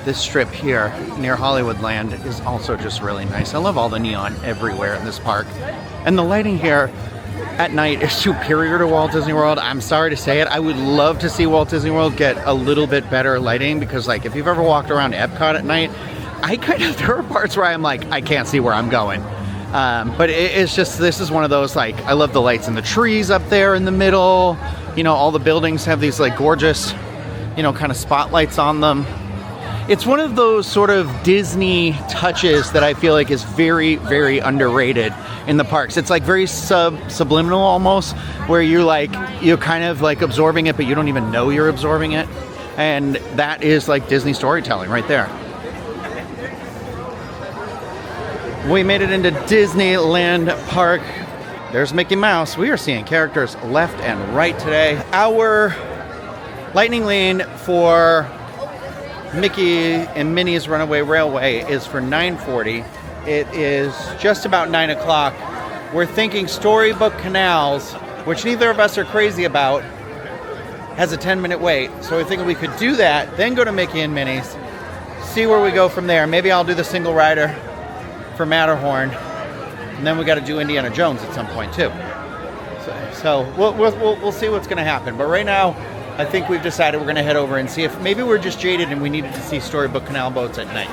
this strip here near Hollywoodland is also just really nice. I love all the neon everywhere in this park. And the lighting here at night is superior to Walt Disney World. I'm sorry to say it. I would love to see Walt Disney World get a little bit better lighting, because like if you've ever walked around Epcot at night, there are parts where I'm like, I can't see where I'm going. But it's just, this is one of those, like, I love the lights in the trees up there in the middle. You know, all the buildings have these like gorgeous, you know, kind of spotlights on them. It's one of those sort of Disney touches that I feel like is very, very underrated in the parks. It's like very subliminal almost, where you're kind of like absorbing it, but you don't even know you're absorbing it. And that is like Disney storytelling right there. We made it into Disneyland Park. There's Mickey Mouse. We are seeing characters left and right today. Our lightning lane for Mickey and Minnie's Runaway Railway is for 9:40. It is just about 9 o'clock. We're thinking Storybook Canals, which neither of us are crazy about, has a 10-minute wait. So we're thinking we could do that, then go to Mickey and Minnie's, see where we go from there. Maybe I'll do the single rider for Matterhorn, and then we got to do Indiana Jones at some point too. So we'll see what's going to happen. But right now, I think we've decided we're going to head over and see if maybe we're just jaded and we needed to see Storybook Canal boats at night.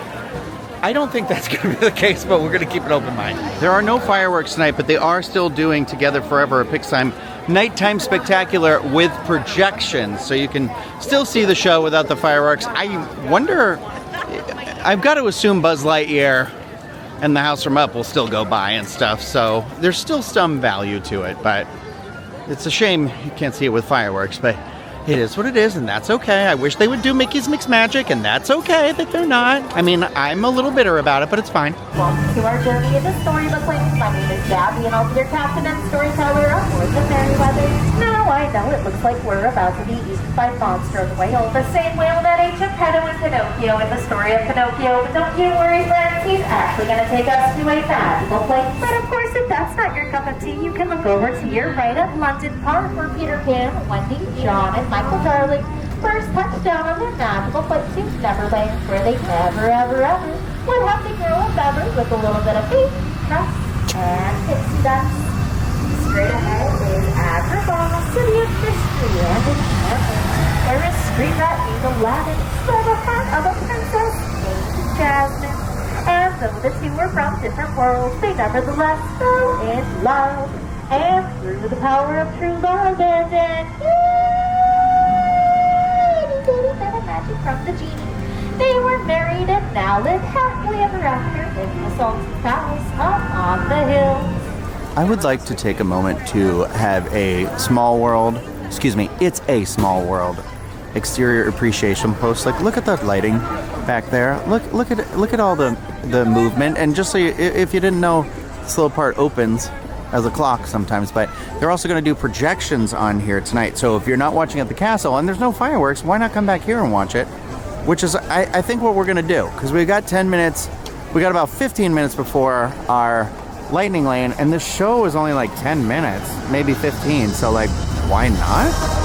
I don't think that's going to be the case, but we're going to keep an open mind. There are no fireworks tonight, but they are still doing Together Forever, a Pixime nighttime spectacular with projections, so you can still see the show without the fireworks. I wonder, I've got to assume Buzz Lightyear and the House from Up will still go by and stuff, so there's still some value to it, but it's a shame you can't see it with fireworks, but it is what it is, and that's okay. I wish they would do Mickey's Mixed Magic, and that's okay that they're not. I mean, I'm a little bitter about it, but it's fine. Welcome to our journey into Storybook Lane. My name is Gabby, and I'll be your captain and storyteller on board the Merryweather. Now, I know it looks like we're about to be eaten by Monster the Whale, the same whale that ate Geppetto and Pinocchio in the story of Pinocchio. But don't you worry, friends, he's actually going to take us to a magical place. But of course, if that's not your cup of tea, you can look over to your right at London Park, where Peter Pan, Wendy, John, and Michael Darling first touched down on their magical flight to Neverland, where they never, ever, ever would have to grow up ever with a little bit of faith, trust, and pixie dust. Straight ahead is Agrabah, city of mystery and enchantment, where a street rat named Aladdin stole the heart of a princess named Jasmine. And though the two were from different worlds, they nevertheless fell in love. And through the power of true love and magic from the genie, they were married and now live happily ever after in the Sultan's palace up on the hills. I would like to take a moment to have a small world, it's a small world exterior appreciation post. Like, look at that lighting back there. Look at all the movement. And just so if you didn't know, this little part opens as a clock sometimes, but they're also going to do projections on here tonight. So if you're not watching at the castle and there's no fireworks, why not come back here and watch it? Which is, I think, what we're going to do, because we've got 10 minutes. We got about 15 minutes before our lightning lane, and this show is only like 10 minutes, maybe 15. So like, why not?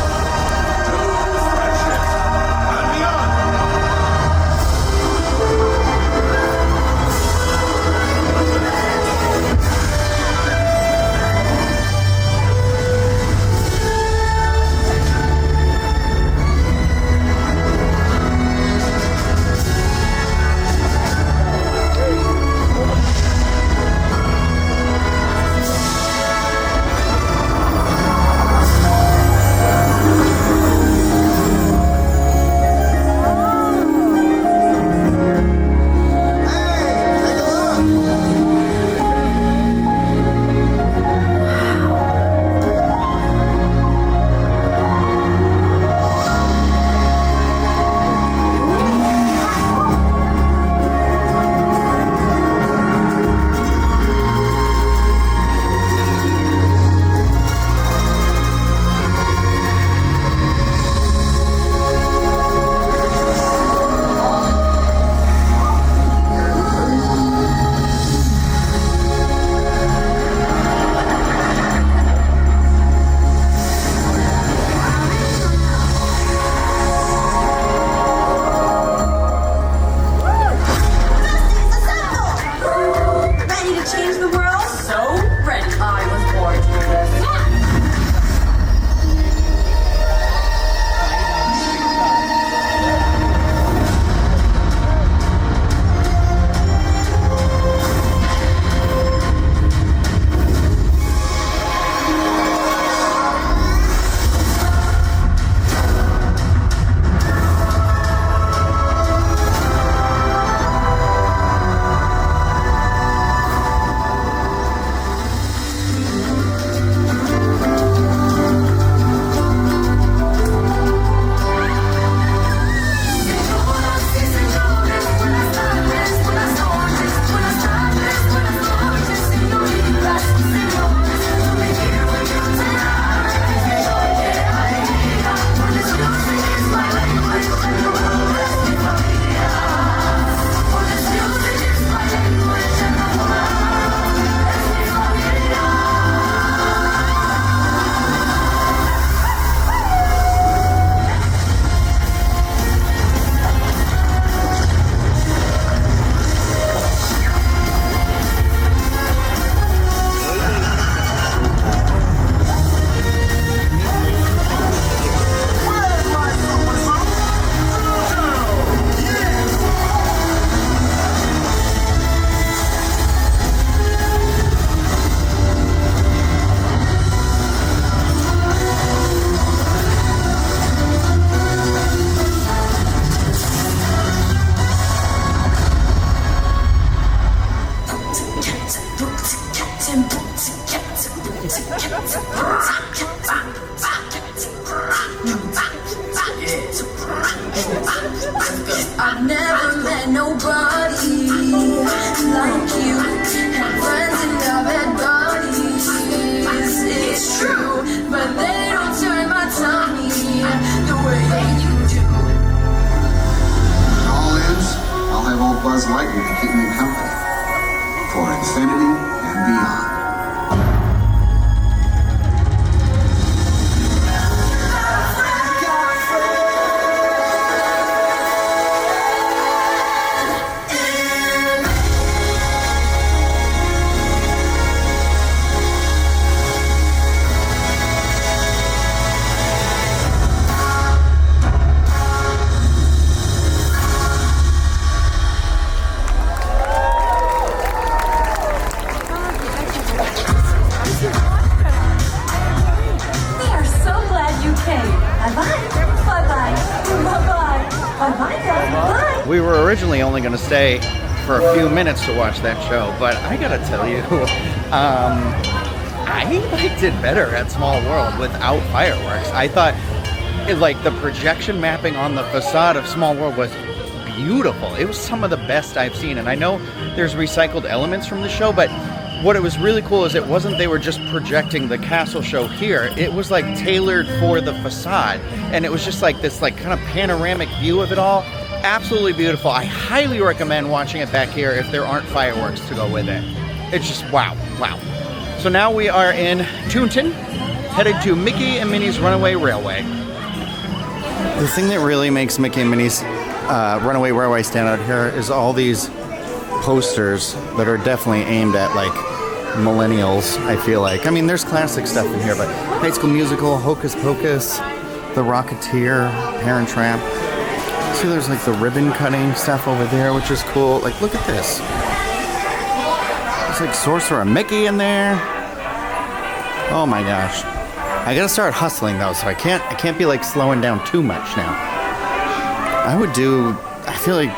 infinity and beyond. We were originally only going to stay for a few minutes to watch that show, but I gotta tell you, I liked it better at Small World without fireworks. I thought, like, the projection mapping on the facade of Small World was beautiful. It was some of the best I've seen, and I know there's recycled elements from the show, but what it was really cool is it wasn't they were just projecting the castle show here. It was like tailored for the facade, and it was just like this like kind of panoramic view of it all. Absolutely beautiful. I highly recommend watching it back here if there aren't fireworks to go with it. It's just wow, wow. So now we are in Toonton, headed to Mickey and Minnie's Runaway Railway. The thing that really makes Mickey and Minnie's Runaway Railway stand out here is all these posters that are definitely aimed at like millennials, I feel like. I mean, there's classic stuff in here, but High School Musical, Hocus Pocus, The Rocketeer, Parent Trap. See, there's like the ribbon cutting stuff over there, which is cool. Like, look at this. There's like Sorcerer Mickey in there. Oh my gosh. I gotta start hustling though, so I can't be like slowing down too much now. I feel like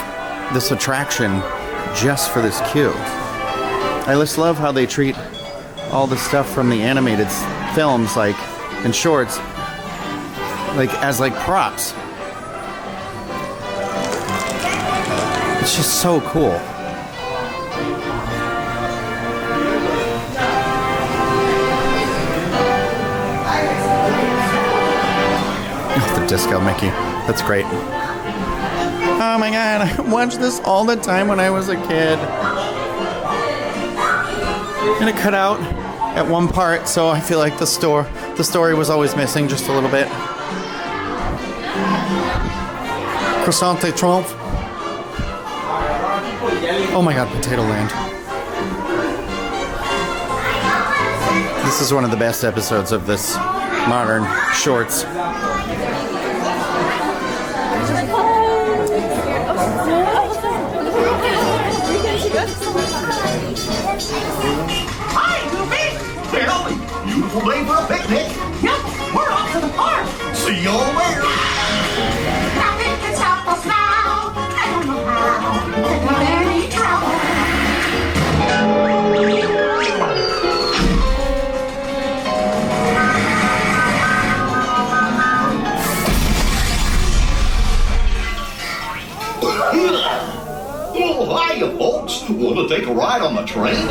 this attraction just for this queue. I just love how they treat all the stuff from the animated films, like, and shorts, like, as like props. It's just so cool. Oh, the disco Mickey. That's great. Oh my god, I watched this all the time when I was a kid. And it cut out at one part, so I feel like the story was always missing just a little bit. Croissant de triomphe. Oh my god, Potato Land. This is one of the best episodes of this modern shorts. Hi, Goofy! Well, beautiful day for a picnic. Yep, we're off to the park. See y'all later. Nothing can stop us now. I don't know how. Without any trouble. Oh, hiya, folks. Want to take a ride on the train?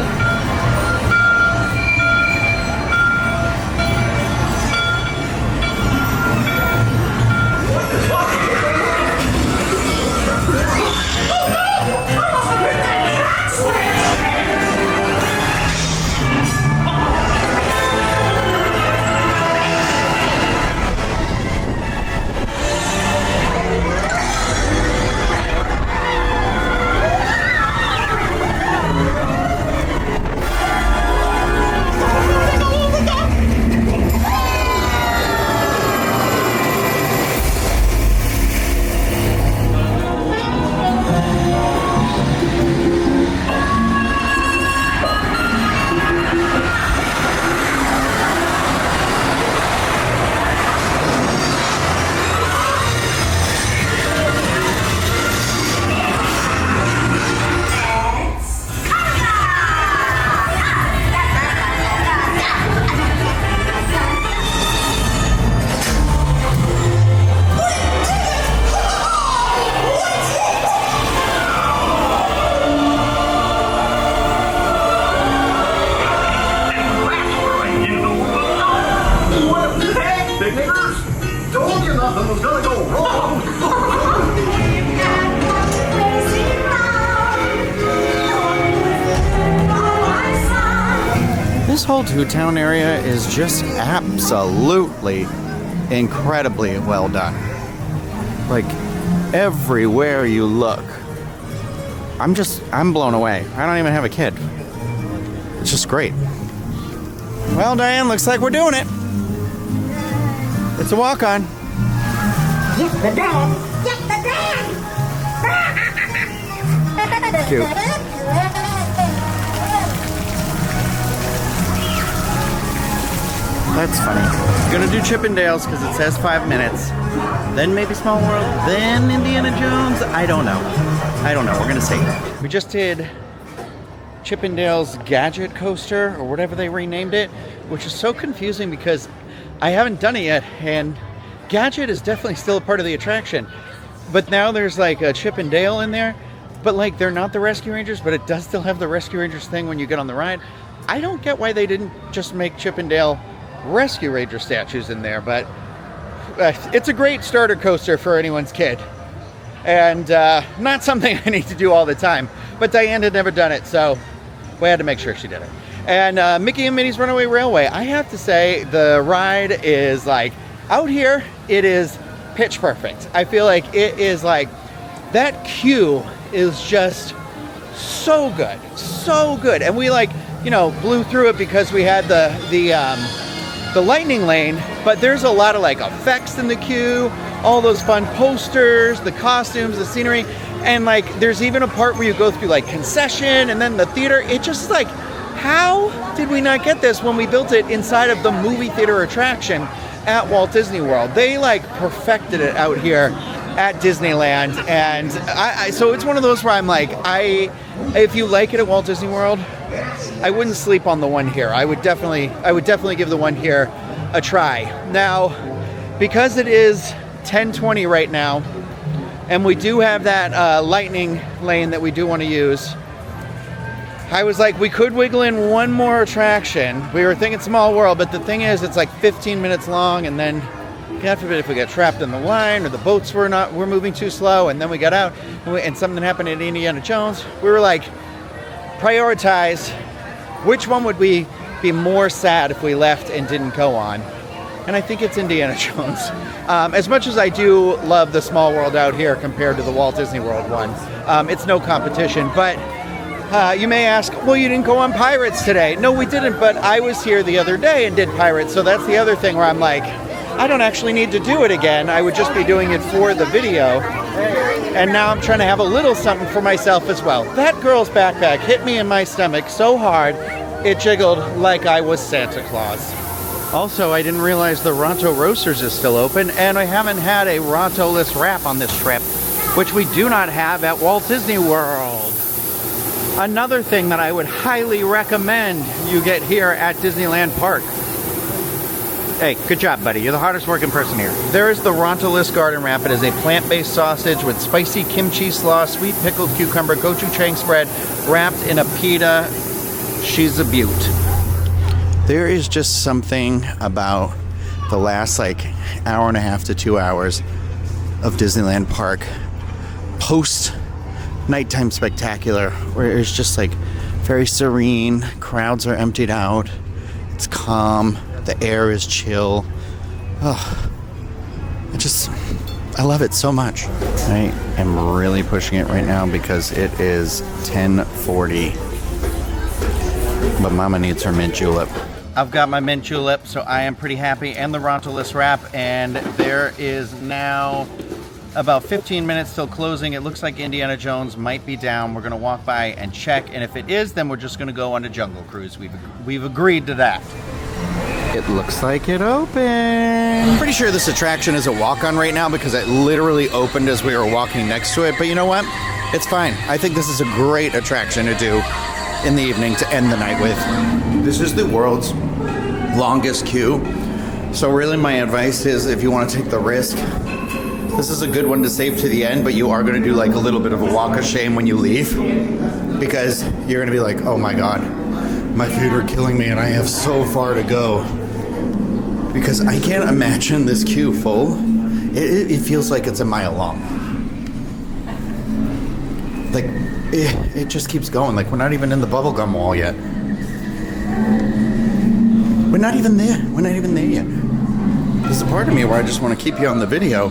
This whole two-town area is just absolutely incredibly well done. Like, everywhere you look. I'm blown away. I don't even have a kid. It's just great. Well, Diane, looks like we're doing it. It's a walk-on. Get the dog! Get the dog! Cute. That's funny. Gonna do Chippendales because it says 5 minutes. Then maybe Small World. Then Indiana Jones. I don't know. We're gonna see. We just did Chippendales Gadget Coaster, or whatever they renamed it, which is so confusing because I haven't done it yet, and Gadget is definitely still a part of the attraction. But now there's like a Chip and Dale in there, but like they're not the Rescue Rangers, but it does still have the Rescue Rangers thing when you get on the ride. I don't get why they didn't just make Chip and Dale Rescue Ranger statues in there, but it's a great starter coaster for anyone's kid. And not something I need to do all the time. But Diane had never done it, so we had to make sure she did it. And Mickey and Minnie's Runaway Railway, I have to say, the ride is like, out here, it is pitch perfect. I feel like it is like, that queue is just so good, so good. And we like, you know, blew through it because we had the lightning lane, but there's a lot of like effects in the queue, all those fun posters, the costumes, the scenery, and like there's even a part where you go through like concession and then the theater. It just like, how did we not get this when we built it inside of the movie theater attraction at Walt Disney World? They like perfected it out here at Disneyland, and so it's one of those where I'm like, if you like it at Walt Disney World, I wouldn't sleep on the one here. I would definitely give the one here a try. Now, because it is 10:20 right now, and we do have that lightning lane that we do want to use, I was like, we could wiggle in one more attraction. We were thinking Small World, but the thing is, it's like 15 minutes long, and then God forbid if we get trapped in the line or the boats were moving too slow, and then we got out and something happened at Indiana Jones. We were like, prioritize which one would we be more sad if we left and didn't go on. And I think it's Indiana Jones. As much as I do love the Small World out here compared to the Walt Disney World one, it's no competition. But you may ask, well, you didn't go on Pirates today. No, we didn't, but I was here the other day and did Pirates, so that's the other thing where I'm like, I don't actually need to do it again. I would just be doing it for the video. And now I'm trying to have a little something for myself as well. That girl's backpack hit me in my stomach so hard, it jiggled like I was Santa Claus. Also, I didn't realize the Ronto Roasters is still open, and I haven't had a Ronto-less wrap on this trip, which we do not have at Walt Disney World. Another thing that I would highly recommend you get here at Disneyland Park. Hey, good job, buddy. You're the hardest working person here. There is the Ronto-less garden wrap. It is a plant-based sausage with spicy kimchi slaw, sweet pickled cucumber, gochujang spread, wrapped in a pita. She's a beaut. There is just something about the last like hour and a half to 2 hours of Disneyland Park post nighttime spectacular, where it's just like very serene, crowds are emptied out, it's calm, the air is chill. Oh, I love it so much. I am really pushing it right now because it is 10:40, but Mama needs her mint julep. I've got my mint julep, so I am pretty happy, and the Ronto-less wrap, and there is now about 15 minutes till closing. It looks like Indiana Jones might be down. We're going to walk by and check, and if it is, then we're just going to go on a Jungle Cruise. We've agreed to that. It looks like it opened. I'm pretty sure this attraction is a walk-on right now because it literally opened as we were walking next to it, but you know what? It's fine. I think this is a great attraction to do in the evening to end the night with. This is the world's longest queue, so really my advice is if you want to take the risk, this is a good one to save to the end, but you are going to do like a little bit of a walk of shame when you leave, because you're going to be like, oh my god, my feet are killing me and I have so far to go. Because I can't imagine this queue full. It feels like it's a mile long. Like, it just keeps going. Like, we're not even in the bubblegum wall yet. We're not even there. We're not even there yet. There's a part of me where I just want to keep you on the video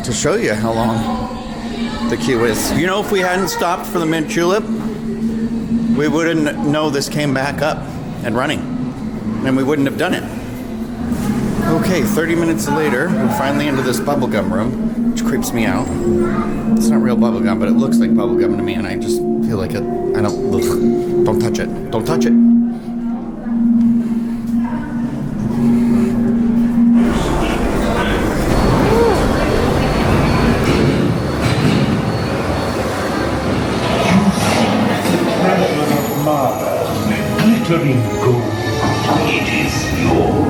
to show you how long the queue is. You know, if we hadn't stopped for the mint julep, we wouldn't know this came back up and running, and we wouldn't have done it. Okay, 30 minutes later, we're finally into this bubblegum room, which creeps me out. It's not real bubblegum, but it looks like bubblegum to me, and I just feel like it. I don't. Ugh, don't touch it. Don't touch it. Glittering gold. It is yours.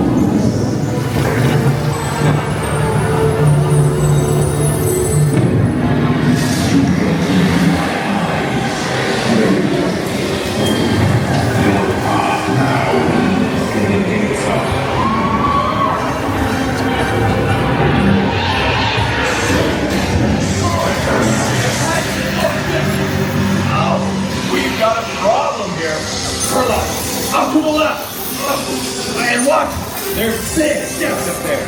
We've got a problem here. Up to the left. And watch. There's 6 steps up there.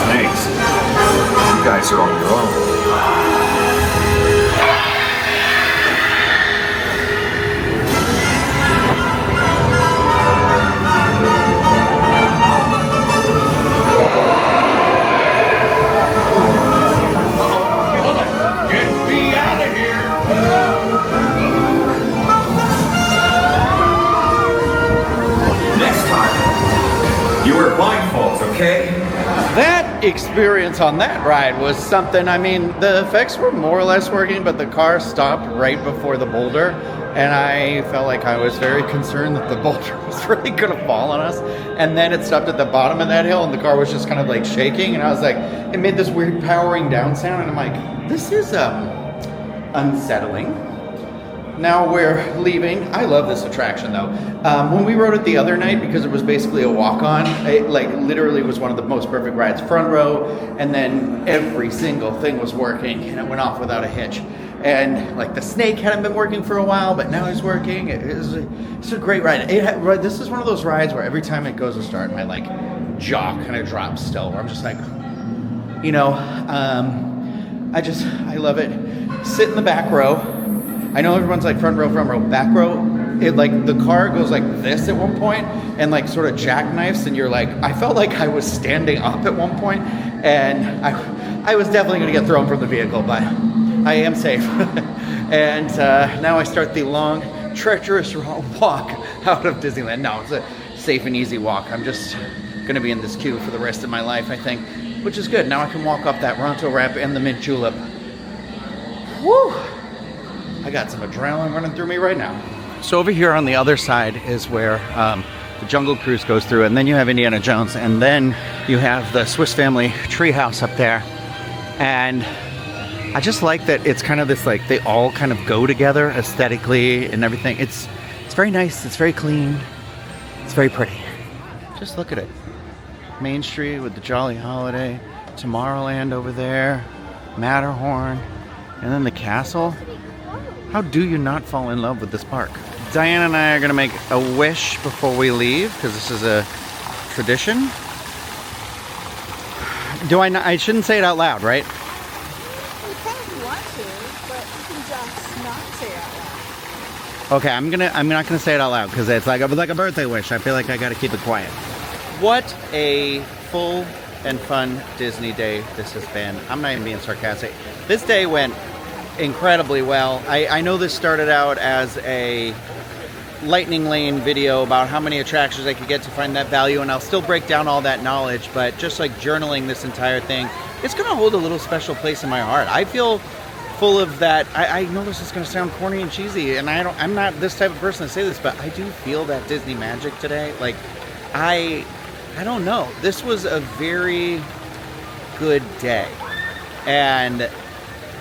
Snakes. You guys are on your own. Get me out of here. Next time, you wear blindfolds, okay? That experience on that ride was something. I mean, the effects were more or less working, but the car stopped right before the boulder, and I felt like I was very concerned that the boulder was really going to fall on us. And then it stopped at the bottom of that hill, and the car was just kind of like shaking, and I was like, it made this weird powering down sound, and I'm like, this is unsettling. Now we're leaving. I love this attraction though. When we rode it the other night, because it was basically a walk-on, it like literally was one of the most perfect rides. Front row, and then every single thing was working, and it went off without a hitch. And like the snake hadn't been working for a while, but now it's working. It's a greght ride. This is one of those rides where every time it goes to start, my like jaw kind of drops still, where I'm just like, you know, I love it. Sit in the back row. I know everyone's like front row, back row. It like the car goes like this at one point and like sort of jackknifes, and you're like, I felt like I was standing up at one point, and I was definitely going to get thrown from the vehicle, but I am safe. And now I start the long, treacherous walk out of Disneyland. No, it's a safe and easy walk. I'm just going to be in this queue for the rest of my life, I think, which is good. Now I can walk up that Ronto Wrap and the Mint Julep. Woo! I got some adrenaline running through me right now. So over here on the other side is where the Jungle Cruise goes through, and then you have Indiana Jones, and then you have the Swiss Family Treehouse up there. And I just like that it's kind of this, like, they all kind of go together aesthetically and everything. It's very nice, it's very clean, it's very pretty. Just look at it. Main Street with the Jolly Holiday, Tomorrowland over there, Matterhorn, and then the castle. How do you not fall in love with this park? Diana and I are going to make a wish before we leave, because this is a tradition. Do I not? I shouldn't say it out loud, right? You probably want to, but you can just not say it out loud. Okay, I'm not gonna say it out loud because it's like a birthday wish. I feel like I got to keep it quiet. What a full and fun Disney day this has been. I'm not even being sarcastic. This day went incredibly well. I know this started out as a lightning lane video about how many attractions I could get to find that value, and I'll still break down all that knowledge, but just like journaling this entire thing, it's gonna hold a little special place in my heart. I feel full of that. I know this is gonna sound corny and cheesy, and I'm not this type of person to say this, but I do feel that Disney magic today. Like, I don't know. This was a very good day, and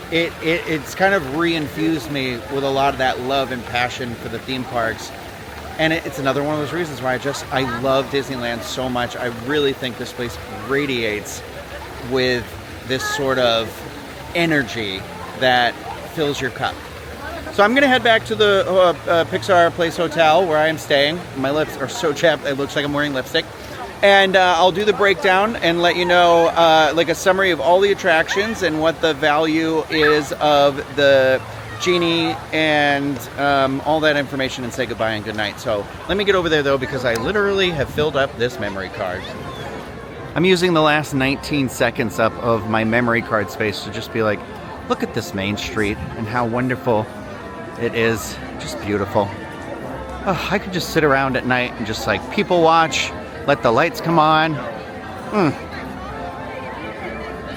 it's kind of re-infused me with a lot of that love and passion for the theme parks. And it's another one of those reasons why I love Disneyland so much. I really think this place radiates with this sort of energy that fills your cup. So I'm gonna head back to the Pixar Place Hotel where I am staying. My lips are so chapped, it looks like I'm wearing lipstick. And I'll do the breakdown and let you know like a summary of all the attractions and what the value is of the Genie and all that information, and say goodbye and good night. So let me get over there though, because I literally have filled up this memory card. I'm using the last 19 seconds up of my memory card space to just be like, look at this Main Street and how wonderful it is. Just beautiful. Oh, I could just sit around at night and just like people watch, let the lights come on.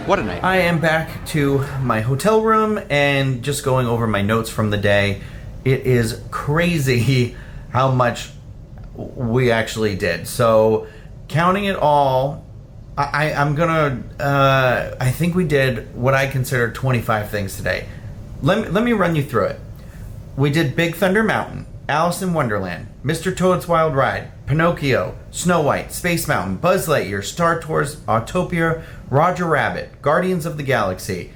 What a night. I am back to my hotel room and just going over my notes from the day. It is crazy how much we actually did. So counting it all, I think we did what I consider 25 things today. Let me run you through it. We did Big Thunder Mountain, Alice in Wonderland, Mr. Toad's Wild Ride, Pinocchio, Snow White, Space Mountain, Buzz Lightyear, Star Tours, Autopia, Roger Rabbit, Guardians of the Galaxy.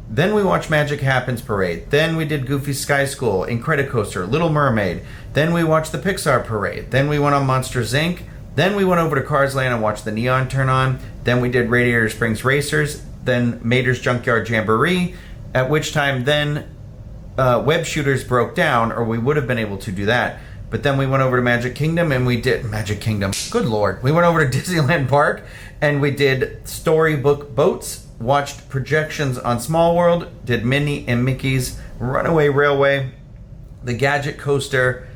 Then we watched Magic Happens Parade. Then we did Goofy's Sky School, Incredicoaster, Little Mermaid. Then we watched the Pixar Parade. Then we went on Monsters Inc. Then we went over to Cars Land and watched the neon turn on. Then we did Radiator Springs Racers. Then Mater's Junkyard Jamboree. At which time then Web Shooters broke down, or we would have been able to do that. But then we went over to Magic Kingdom and we did Magic Kingdom. Good Lord. We went over to Disneyland Park and we did Storybook Boats, watched projections on Small World, did Minnie and Mickey's Runaway Railway, the Gadget Coaster,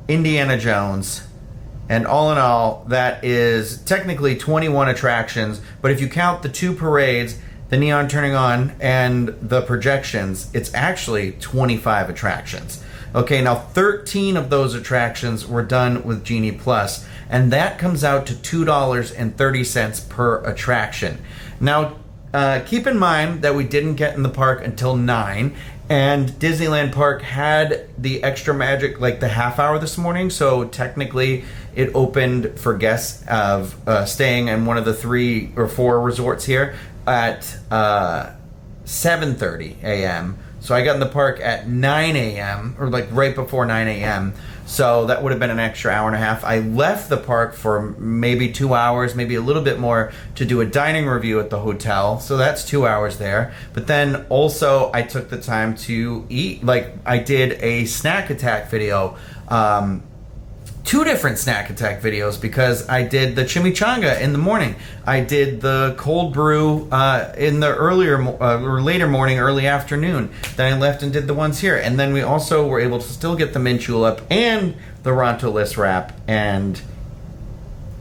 Indiana Jones. And all in all, that is technically 21 attractions. But if you count the 2 parades, the neon turning on, and the projections, it's actually 25 attractions. Okay, now 13 of those attractions were done with Genie Plus, and that comes out to $2.30 per attraction. Now, keep in mind that we didn't get in the park until 9, and Disneyland Park had the extra magic, like the half hour this morning, so technically it opened for guests of staying in one of the 3 or 4 resorts here at 7:30 a.m. So I got in the park at 9 a.m. or like right before 9 a.m. So that would have been an extra hour and a half. I left the park for maybe 2 hours, maybe a little bit more, to do a dining review at the hotel. So that's 2 hours there. But then also I took the time to eat. Like I did a snack attack video, 2 different snack attack videos, because I did the chimichanga in the morning. I did the cold brew in the earlier or later morning, early afternoon. Then I left and did the ones here. And then we also were able to still get the mint julep and the Rontolis wrap. And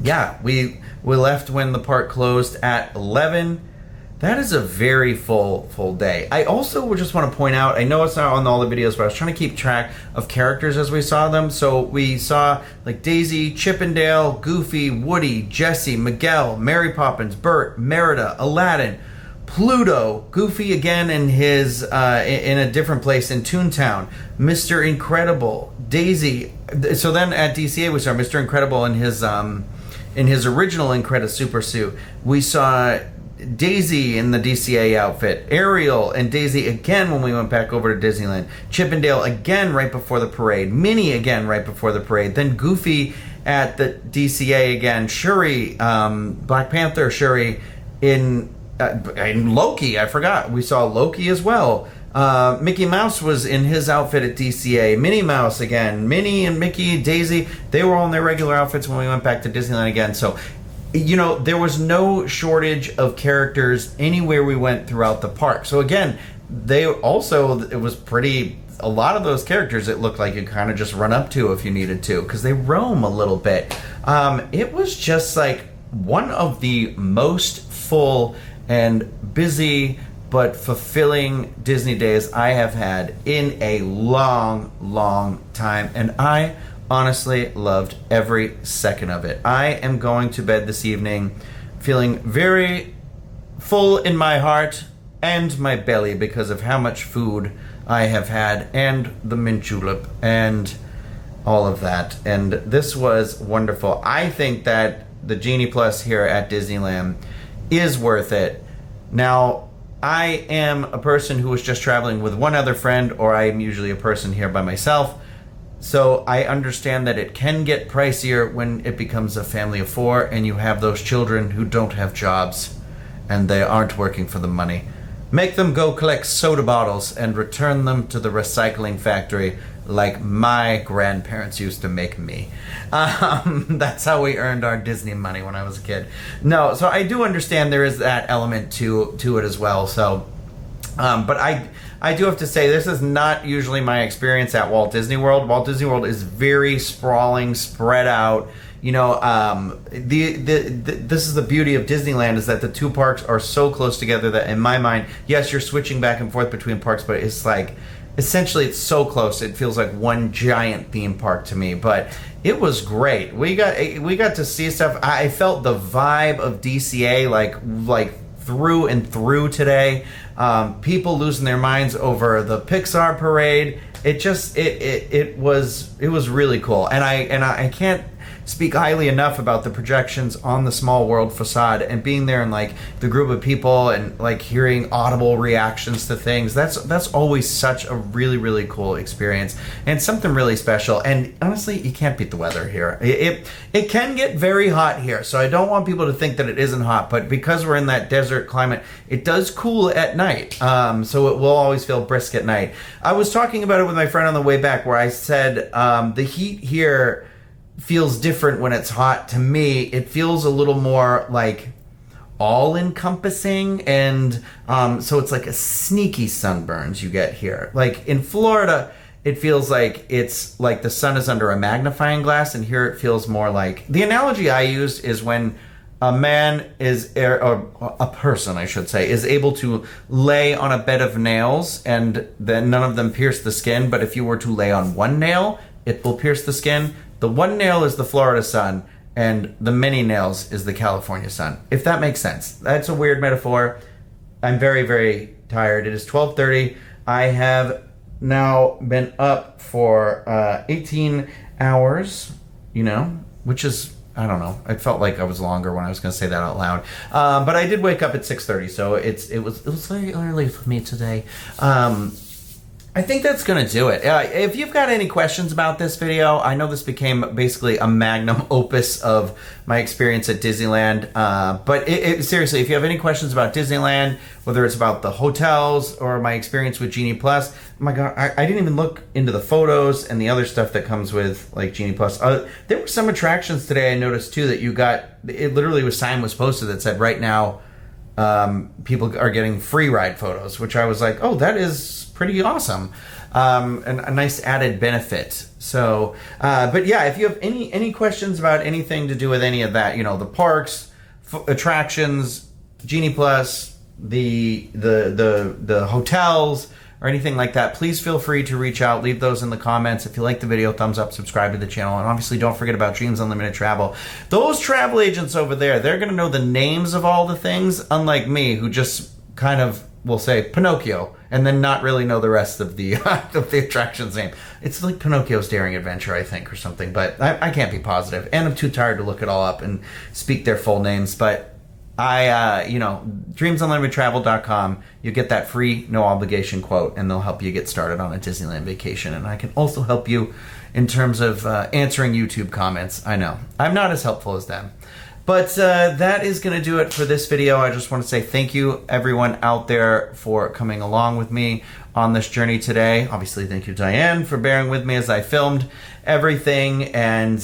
yeah, we left when the park closed at 11. That is a very full day. I also just want to point out, I know it's not on all the videos, but I was trying to keep track of characters as we saw them. So we saw like Daisy, Chippendale, Goofy, Woody, Jessie, Miguel, Mary Poppins, Bert, Merida, Aladdin, Pluto, Goofy again in his in a different place in Toontown, Mr. Incredible, Daisy. So then at DCA we saw Mr. Incredible in his original Incredi Super suit. We saw Daisy in the DCA outfit, Ariel and Daisy again when we went back over to Disneyland, Chippendale again right before the parade, Minnie again right before the parade, then Goofy at the DCA again, Shuri, Black Panther Shuri in Loki, I forgot, we saw Loki as well. Mickey Mouse was in his outfit at DCA, Minnie Mouse again, Minnie and Mickey, Daisy, they were all in their regular outfits when we went back to Disneyland again. So you know, there was no shortage of characters anywhere we went throughout the park. So again, it was pretty, a lot of those characters it looked like you kind of just run up to if you needed to, because they roam a little bit. It was just like one of the most full and busy but fulfilling Disney days I have had in a long time, and I honestly loved every second of it. I am going to bed this evening feeling very full in my heart and my belly because of how much food I have had, and the mint julep, and all of that. And this was wonderful. I think that the Genie Plus here at Disneyland is worth it. Now, I am a person who was just traveling with one other friend, or I am usually a person here by myself. So I understand that it can get pricier when it becomes a family of 4 and you have those children who don't have jobs and they aren't working for the money. Make them go collect soda bottles and return them to the recycling factory like my grandparents used to make me. That's how we earned our Disney money when I was a kid. No, so I do understand there is that element to it as well. So, but I do have to say, this is not usually my experience at Walt Disney World. Walt Disney World is very sprawling, spread out. You know, this is the beauty of Disneyland, is that the two parks are so close together that in my mind, yes, you're switching back and forth between parks, but it's like, essentially it's so close, it feels like one giant theme park to me. But it was great. We got to see stuff. I felt the vibe of DCA like through and through today. People losing their minds over the Pixar parade. It was really cool, and I can't speak highly enough about the projections on the Small World facade, and being there and like the group of people and like hearing audible reactions to things. That's always such a really cool experience and something really special. And honestly, you can't beat the weather here. It can get very hot here, so I don't want people to think that it isn't hot, but because we're in that desert climate, it does cool at night. So it will always feel brisk at night. I was talking about it with my friend on the way back, where I said the heat here feels different when it's hot. To me, it feels a little more like all-encompassing, and so it's like a sneaky sunburns you get here. Like in Florida, it feels like it's like the sun is under a magnifying glass, and here it feels more like, the analogy I used is when a man is, or a person I should say, is able to lay on a bed of nails and then none of them pierce the skin, but if you were to lay on one nail, it will pierce the skin. The one nail is the Florida sun, and the many nails is the California sun, if that makes sense. That's a weird metaphor. I'm very tired. It is 12:30. I have now been up for 18 hours, you know, which is, I don't know. It felt like I was longer when I was going to say that out loud. But I did wake up at 6:30, so it was very early for me today. I think that's going to do it. If you've got any questions about this video, I know this became basically a magnum opus of my experience at Disneyland. But seriously, if you have any questions about Disneyland, whether it's about the hotels or my experience with Genie Plus, oh my God, I didn't even look into the photos and the other stuff that comes with like Genie Plus. There were some attractions today I noticed too that you got, it literally was sign was posted that said right now people are getting free ride photos, which I was like, oh, that is pretty awesome, and a nice added benefit. So, but yeah, if you have any questions about anything to do with any of that, you know, the parks, attractions, Genie Plus, the hotels, or anything like that, please feel free to reach out. Leave those in the comments. If you like the video, thumbs up, subscribe to the channel, and obviously don't forget about Dreams Unlimited Travel. Those travel agents over there, they're going to know the names of all the things, unlike me, who just kind of will say Pinocchio and then not really know the rest of the of the attraction's name. It's like Pinocchio's Daring Adventure, I think, or something, but I can't be positive, and I'm too tired to look it all up and speak their full names. But you know, dreamsunlimitedtravel.com, you get that free, no obligation quote, and they'll help you get started on a Disneyland vacation. And I can also help you in terms of answering YouTube comments. I know, I'm not as helpful as them. But that is going to do it for this video. I just want to say thank you, everyone out there, for coming along with me on this journey today. Obviously, thank you, Diane, for bearing with me as I filmed everything. And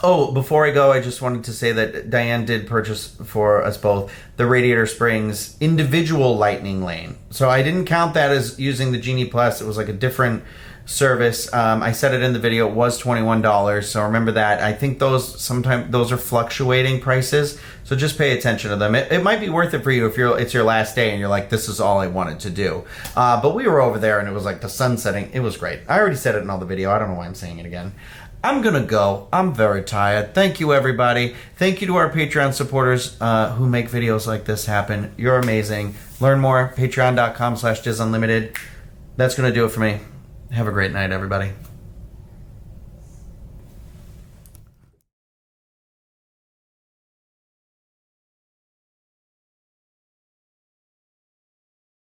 oh, before I go, I just wanted to say that Diane did purchase for us both the Radiator Springs individual lightning lane. So I didn't count that as using the Genie Plus. It was like a different service. I said it in the video, it was $21, so remember that. I think those are fluctuating prices, so just pay attention to them. It might be worth it for you if it's your last day and you're like, this is all I wanted to do. But we were over there and it was like the sun setting. It was great. I already said it in all the video. I don't know why I'm saying it again. I'm gonna go. I'm very tired. Thank you, everybody. Thank you to our Patreon supporters who make videos like this happen. You're amazing. Learn more, patreon.com/DISUnlimited. That's gonna do it for me. Have a great night, everybody.